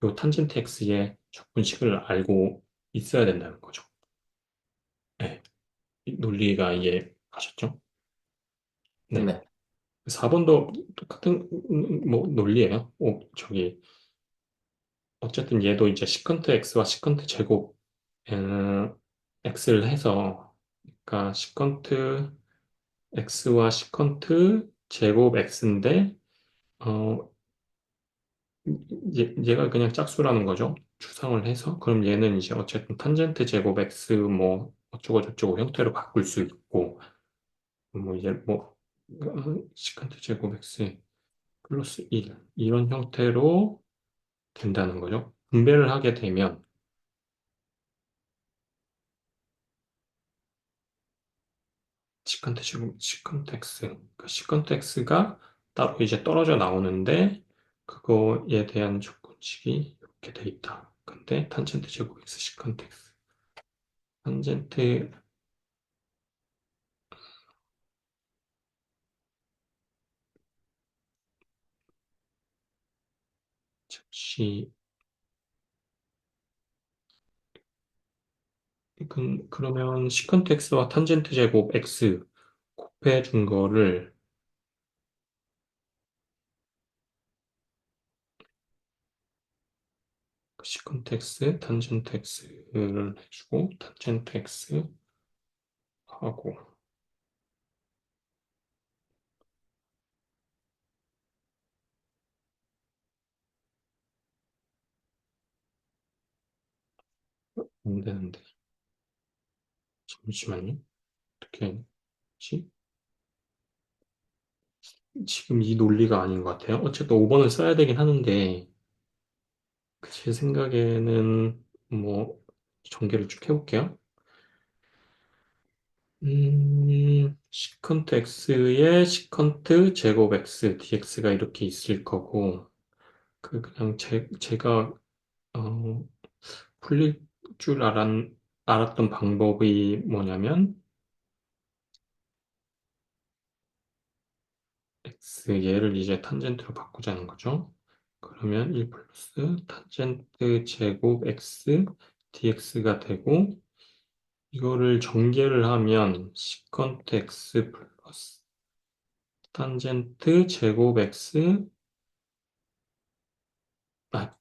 요 탄젠트 x의 적분식을 알고 있어야 된다는 거죠. 네. 이 논리가 이해가셨죠? 네. 네. 4번도 똑같은 뭐 논리예요. 어쨌든 얘도 이제 시컨트 x와 시컨트 제곱 x를 해서 그러니까 시컨트 x와 시컨트 제곱 x인데 어 얘가 그냥 짝수라는 거죠. 추상을 해서 그럼 얘는 이제 어쨌든 탄젠트 제곱 x 뭐 어쩌고 저쩌고 형태로 바꿀 수 있고 뭐 이제 뭐 시컨트 제곱 x 플러스 1 이런 형태로 된다는 거죠. 분배를 하게 되면 시컨트 x, 그 시컨트 x가 따로 이제 떨어져 나오는데 그거에 대한 조건식이 이렇게 돼 있다. 근데 탄젠트 제곱 x 시컨트 x. 탄젠트, 즉시, 그러면 시컨트 x와 탄젠트 제곱 x 곱해 준 거를 시컨트 x, 탄젠트 x를 해주고, 탄젠트 x 하고, 안 되는데. 잠시만요. 어떻게 하지? 지금 이 논리가 아닌 것 같아요. 어쨌든 5번을 써야 되긴 하는데, 제 생각에는 뭐, 전개를 쭉 해볼게요. 시컨트 x에 시컨트 제곱 x dx가 이렇게 있을 거고, 그냥 제가, 어, 풀릴 줄 알았던 방법이 뭐냐면, x 얘를 이제 탄젠트로 바꾸자는 거죠. 그러면 1 플러스 탄젠트 제곱 x dx가 되고, 이거를 전개를 하면 시컨트 x 플러스 탄젠트 제곱 x, 아,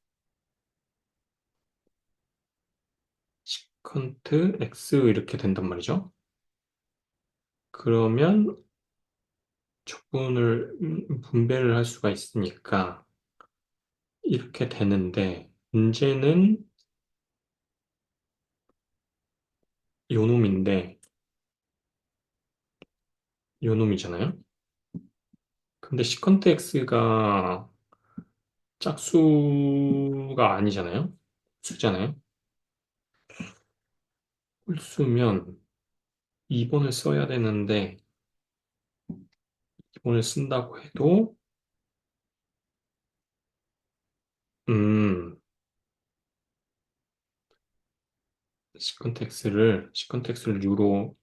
시컨트 x 이렇게 된단 말이죠. 그러면 적분을 분배를 할 수가 있으니까 이렇게 되는데, 문제는 요놈인데, 요놈이잖아요. 근데 시컨트 x가 짝수가 아니잖아요. 수잖아요. 홀수면 2번을 써야 되는데, 2번을 쓴다고 해도, 음, 시컨트 x를 유로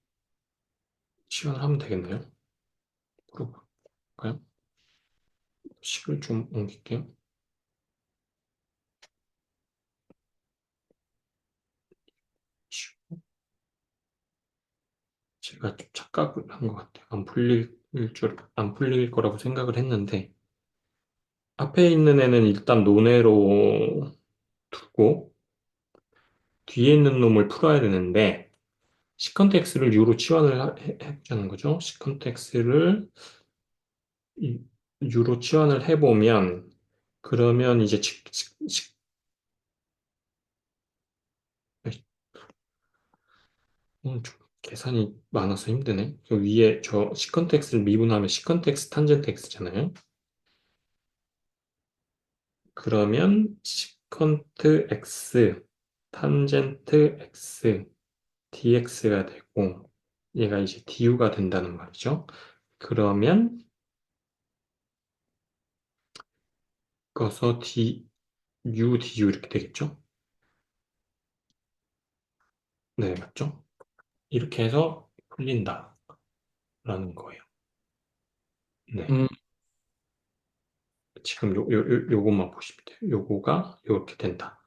치환을 하면 되겠네요. 물어볼까요? 식을 좀 옮길게요. 제가 좀 착각을 한 것 같아요. 안 풀릴 거라고 생각을 했는데, 앞에 있는 애는 일단 논외로 두고, 뒤에 있는 놈을 풀어야 되는데, 시컨트 x를 유로 치환을 해보자는 거죠. 시컨트 x를 유로 치환을 해보면, 그러면 이제 좀 계산이 많아서 힘드네. 그 위에 저 시컨트 x를 미분하면 시컨트 x 탄젠트 x잖아요. 그러면 시컨트 x 탄젠트 x dx가 되고 얘가 이제 du가 된다는 말이죠. 그러면 거서 du 이렇게 되겠죠? 네, 맞죠? 이렇게 해서 풀린다라는 거예요. 네. 음, 지금 요것만 보시면 돼요. 요거가 이렇게 된다.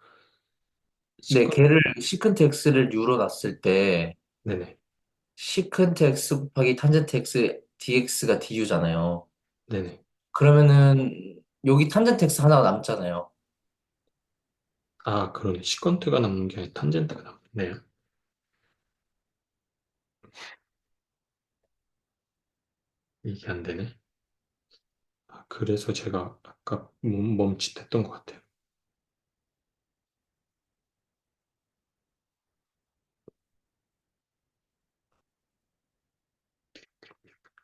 네, 시컨, 걔를 시컨트 x를 유로 놨을 때 네네. 시컨트 x 곱하기 탄젠트 x dx가 du잖아요. 네네. 그러면은 여기 탄젠트 x 하나가 남잖아요. 아, 그러네. 시컨트가 남는 게 아니라 탄젠트가 남네요. 이게 안 되네. 아, 그래서 제가 아까 멈칫했던 것 같아요.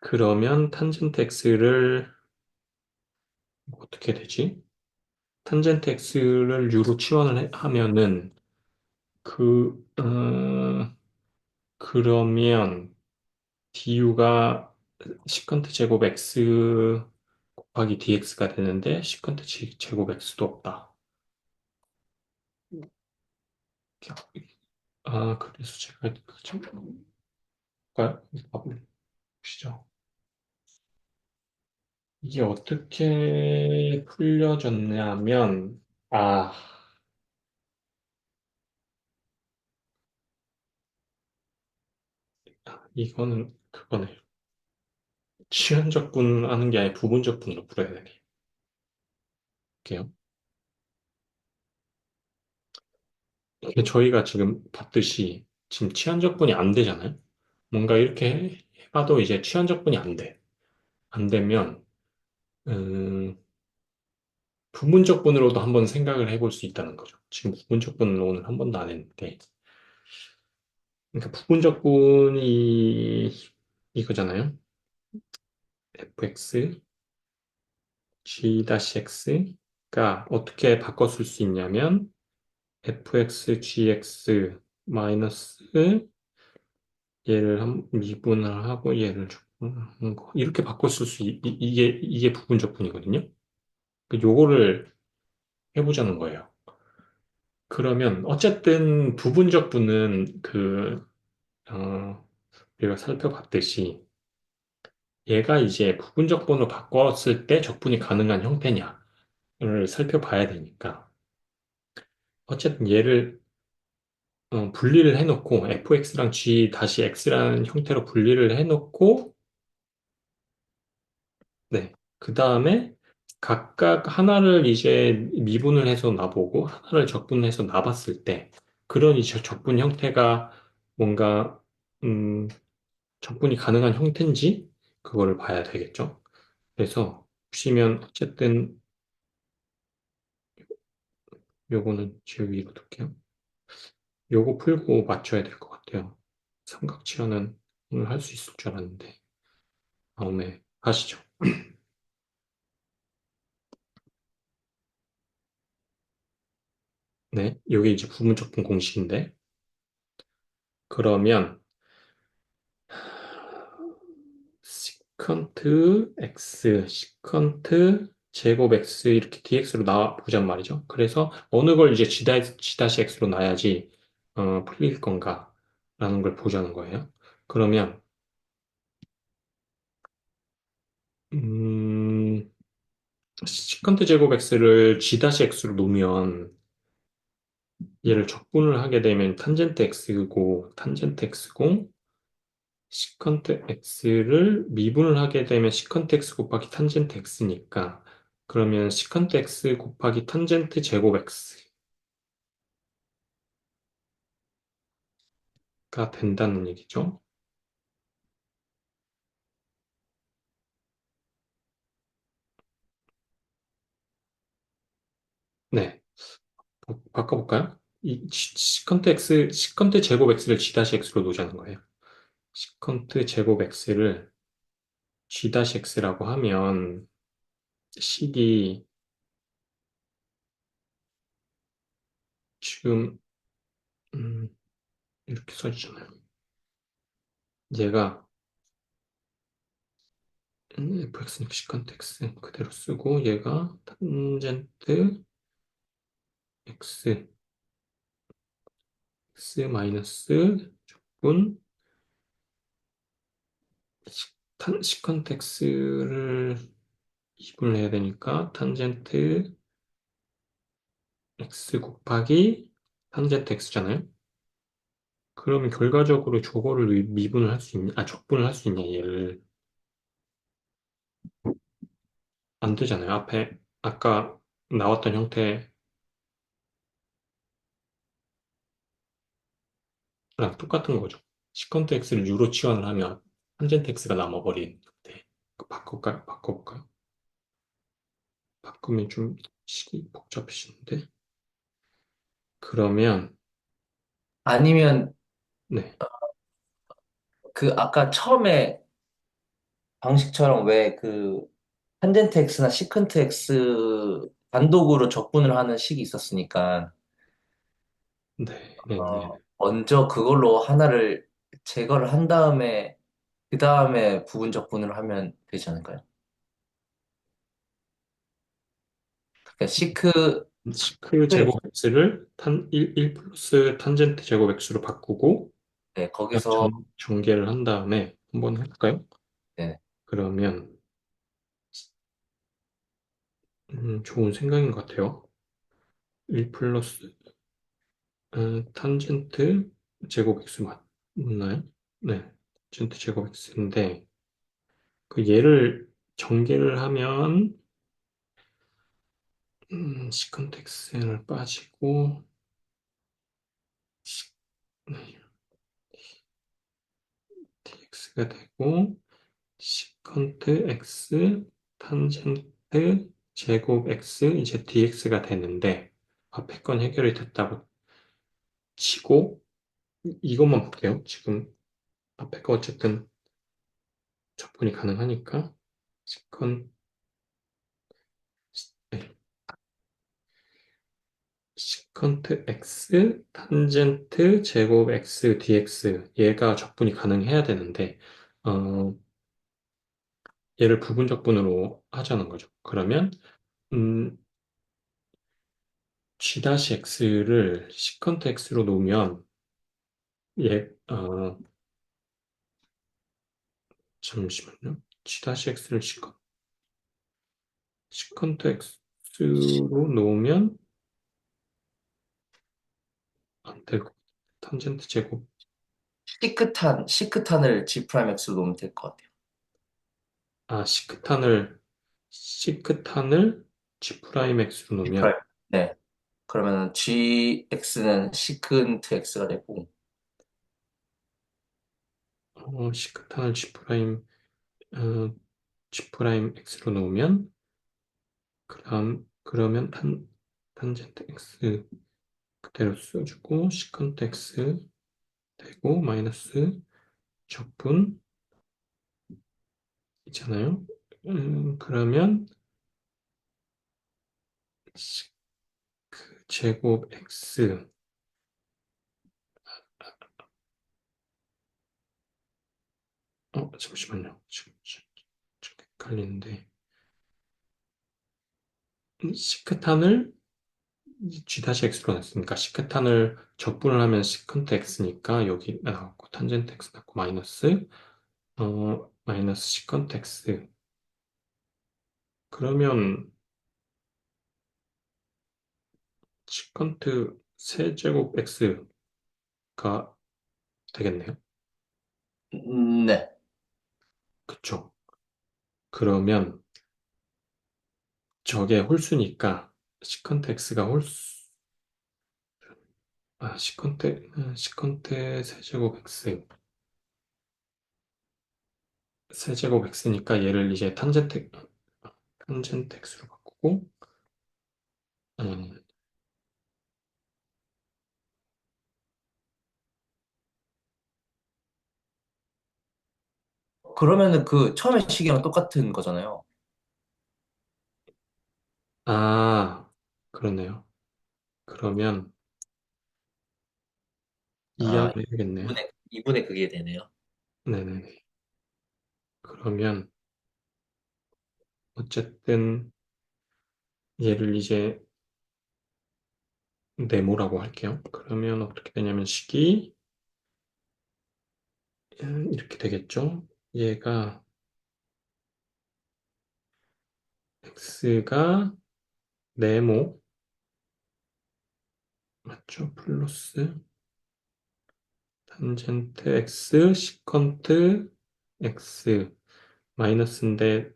그러면 탄젠트 x를 어떻게 되지? 탄젠트 x를 유로 치환을 하면은 그 그러면 du가 시컨트 제곱 x 곱하기 dx가 되는데 시컨트 제곱 x도 없다. 아, 그래서 제가 참, 볼까요? 보시죠. 이게 어떻게 풀려졌냐면, 아, 이거는 그거네. 치환적분 하는 게 아니라 부분적분으로 풀어야 되게요. 이게 저희가 지금 봤듯이 지금 치환적분이 안 되잖아요. 뭔가 이렇게 해봐도 이제 치환적분이 안 돼. 안 되면, 음, 부분적분으로도 한번 생각을 해볼 수 있다는 거죠. 지금 부분적분으로는 한 번도 안 했는데. 그러니까 부분적분이 이거잖아요. fx g-x가 어떻게 바꿔 쓸 수 있냐면 fx gx 마이너스 얘를 미분을 하고 얘를 적분하는 거 이렇게 바꿔 쓸 수 이게 부분적분이거든요. 요거를 해보자는 거예요. 그러면 어쨌든 부분적분은 우리가 살펴봤듯이 얘가 이제 부분적분으로 바꿨을 때 적분이 가능한 형태냐를 살펴봐야 되니까 어쨌든 얘를 분리를 해놓고 fx랑 g-x라는 형태로 분리를 해놓고 네. 그 다음에 각각 하나를 이제 미분을 해서 놔보고 하나를 적분해서 놔봤을 때 그런 이제 적분 형태가 뭔가 음, 적분이 가능한 형태인지 그거를 봐야 되겠죠. 그래서 보시면 어쨌든 요거는 제 위로 둘게요. 요거 풀고 맞춰야 될 것 같아요. 삼각치환은 오늘 할 수 있을 줄 알았는데 다음에 하시죠. 네, 요게 이제 부분적분 공식인데 그러면 시컨트 x, 시컨트 제곱 x 이렇게 dx로 나와 보잔 말이죠. 그래서 어느 걸 이제 g-x로 놔야지 풀릴 건가라는 걸 보자는 거예요. 그러면 음, 시컨트 제곱 x를 g-x로 놓으면 얘를 적분을 하게 되면 탄젠트 x고 탄젠트 x고 시컨트 x를 미분을 하게 되면 시컨트 x 곱하기 탄젠트 x니까 그러면 시컨트 x 곱하기 탄젠트 제곱 x가 된다는 얘기죠. 네, 바꿔볼까요? 이 시컨트 x, 시컨트 제곱 x를 g-x로 놓자는 거예요. 시컨트 제곱 x를 g-x라고 하면 식이 지금 이렇게 써주잖아요. 얘가 fx니까 시컨트 x 그대로 쓰고 얘가 탄젠트 x x 마이너스 적분 시컨트 x를 2분을 해야 되니까 탄젠트 x 곱하기 탄젠트 x잖아요. 그러면 결과적으로 저거를 미분을 할 수 있냐, 적분을 할 수 있냐, 얘를. 안 되잖아요. 앞에, 아까 나왔던 형태랑 똑같은 거죠. 시컨트 x를 유로 치환을 하면 탄젠트 x가 남아버린 형태. 바꿀까요? 바꿔볼까요? 바꾸면 좀 식이 복잡해지는데. 그러면, 아니면 네. 그 아까 처음에 방식처럼 왜 그 탄젠트 x나 시컨트 x 단독으로 적분을 하는 식이 있었으니까 네, 네, 네. 먼저 그걸로 하나를 제거를 한 다음에 그 다음에 부분 적분을 하면 되지 않을까요? 그러니까 시크 네, 제곱 x를 1 플러스 탄젠트 제곱 x로 바꾸고 네, 거기서, 전개를 한 다음에 한번 해볼까요? 네, 그러면 좋은 생각인 것 같아요. 1 플러스 탄젠트 제곱 x 맞나요? 네, 탄젠트 제곱 x인데 그 얘를 전개를 하면 시컨트 x를 빠지고 dx가 되고 시컨트 x 탄젠트 제곱 x 이제 dx가 되는데 앞에 건 해결이 됐다고 치고 이것만 볼게요. 지금 앞에 거 어쨌든 접근이 가능하니까 시컨 네, 시컨트 x 탄젠트 제곱 x dx 얘가 적분이 가능해야 되는데 어, 얘를 부분적분으로 하자는 거죠. 그러면 음, g-x를 시컨트 x로 놓으면 얘 잠시만요. g-x를 시컨트 x로 놓으면 안 되고 탄젠트 제곱 시크탄을 G 프라임 X로 놓으면 될 것 같아요. 시크탄을 G 프라임 X로 G 놓으면 프라임. 네. 그러면은 GX는 시큰트 X가 되고, 시크탄을 어, G 프라임 X로 놓으면 그러면 탄젠트 X 그대로 써주고 시컨트 X 되고 마이너스 적분 있잖아요. 그러면 제곱 X 잠시만요. 지금 헷갈리는데 시크탄을 G-X로 냈으니까 시크탄을 적분을 하면 시컨트 X니까 여기 나왔고 탄젠트 X 나왔고 마이너스 시컨트 X 그러면 시컨트 세제곱 X가 되겠네요. 네. 그쵸? 그러면 저게 홀수니까 시컨트 X가 홀수 시컨트 세제곱 X니까 얘를 이제 탄젠트 X로 바꾸고 음, 그러면은 그 처음에 시기랑 똑같은 거잖아요. 아 그러네요. 그러면 아, 이항을 해야겠네요. 2분의 그게 되네요. 네네. 그러면 어쨌든 얘를 이제 네모라고 할게요. 그러면 어떻게 되냐면 식이 이렇게 되겠죠. 얘가 x가 네모 맞죠? 플러스 탄젠트 x 시컨트 x 마이너스인데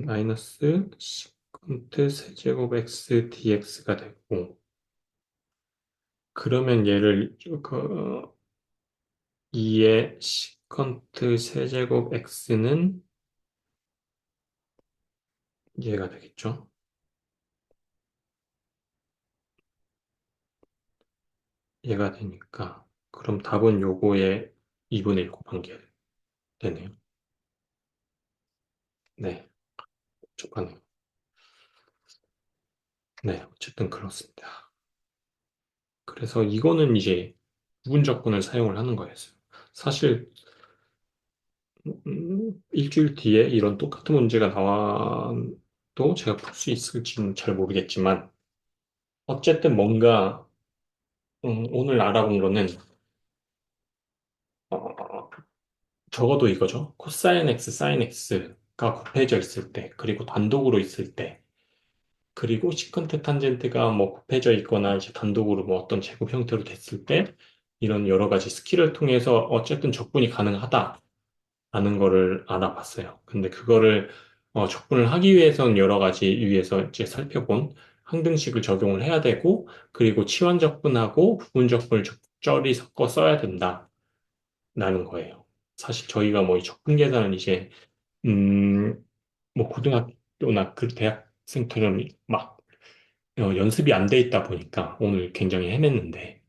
마이너스 시컨트 세제곱 x dx가 되고 그러면 얘를 2의 시컨트 세제곱 x는 이해가 되겠죠? 이해가 되니까 그럼 답은 요거에 2분의 1 곱한 게 되네요. 네, 족하네요. 네, 어쨌든 그렇습니다. 그래서 이거는 이제 부분적분을 사용을 하는 거였어요. 사실 일주일 뒤에 이런 똑같은 문제가 나와도 제가 풀 수 있을지는 잘 모르겠지만 어쨌든 뭔가, 오늘 알아본 거는, 어, 적어도 이거죠. 코사인 x, 사인 x가 곱해져 있을 때, 그리고 단독으로 있을 때, 그리고 시컨트 탄젠트가 뭐 곱해져 있거나 이제 단독으로 뭐 어떤 제곱 형태로 됐을 때, 이런 여러 가지 스킬을 통해서 어쨌든 적분이 가능하다라는 거를 알아봤어요. 근데 그거를 적분을 하기 위해서는 여러 가지 위에서 이제 살펴본 항등식을 적용을 해야 되고, 그리고 치환 적분하고 부분 적분을 적절히 섞어 써야 된다라는 거예요. 사실 저희가 뭐 이 적분 계산은 이제 음, 뭐 고등학교나 그 대학생처럼 막 연습이 안 돼 있다 보니까 오늘 굉장히 헤맸는데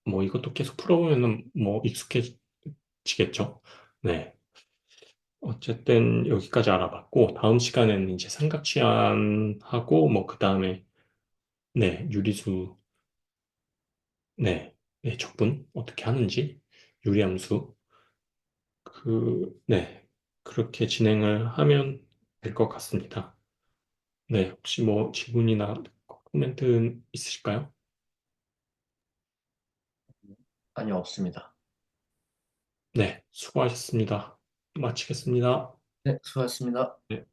뭐 이것도 계속 풀어보면은 뭐 익숙해지겠죠. 네. 어쨌든 여기까지 알아봤고 다음 시간에는 이제 삼각치환하고 뭐 그 다음에 네 유리수 네, 네 적분 어떻게 하는지 유리함수 네 그렇게 진행을 하면 될 것 같습니다. 네, 혹시 뭐 질문이나 코멘트 있으실까요? 아니요, 없습니다. 네, 수고하셨습니다. 마치겠습니다. 네, 수고하셨습니다. 네.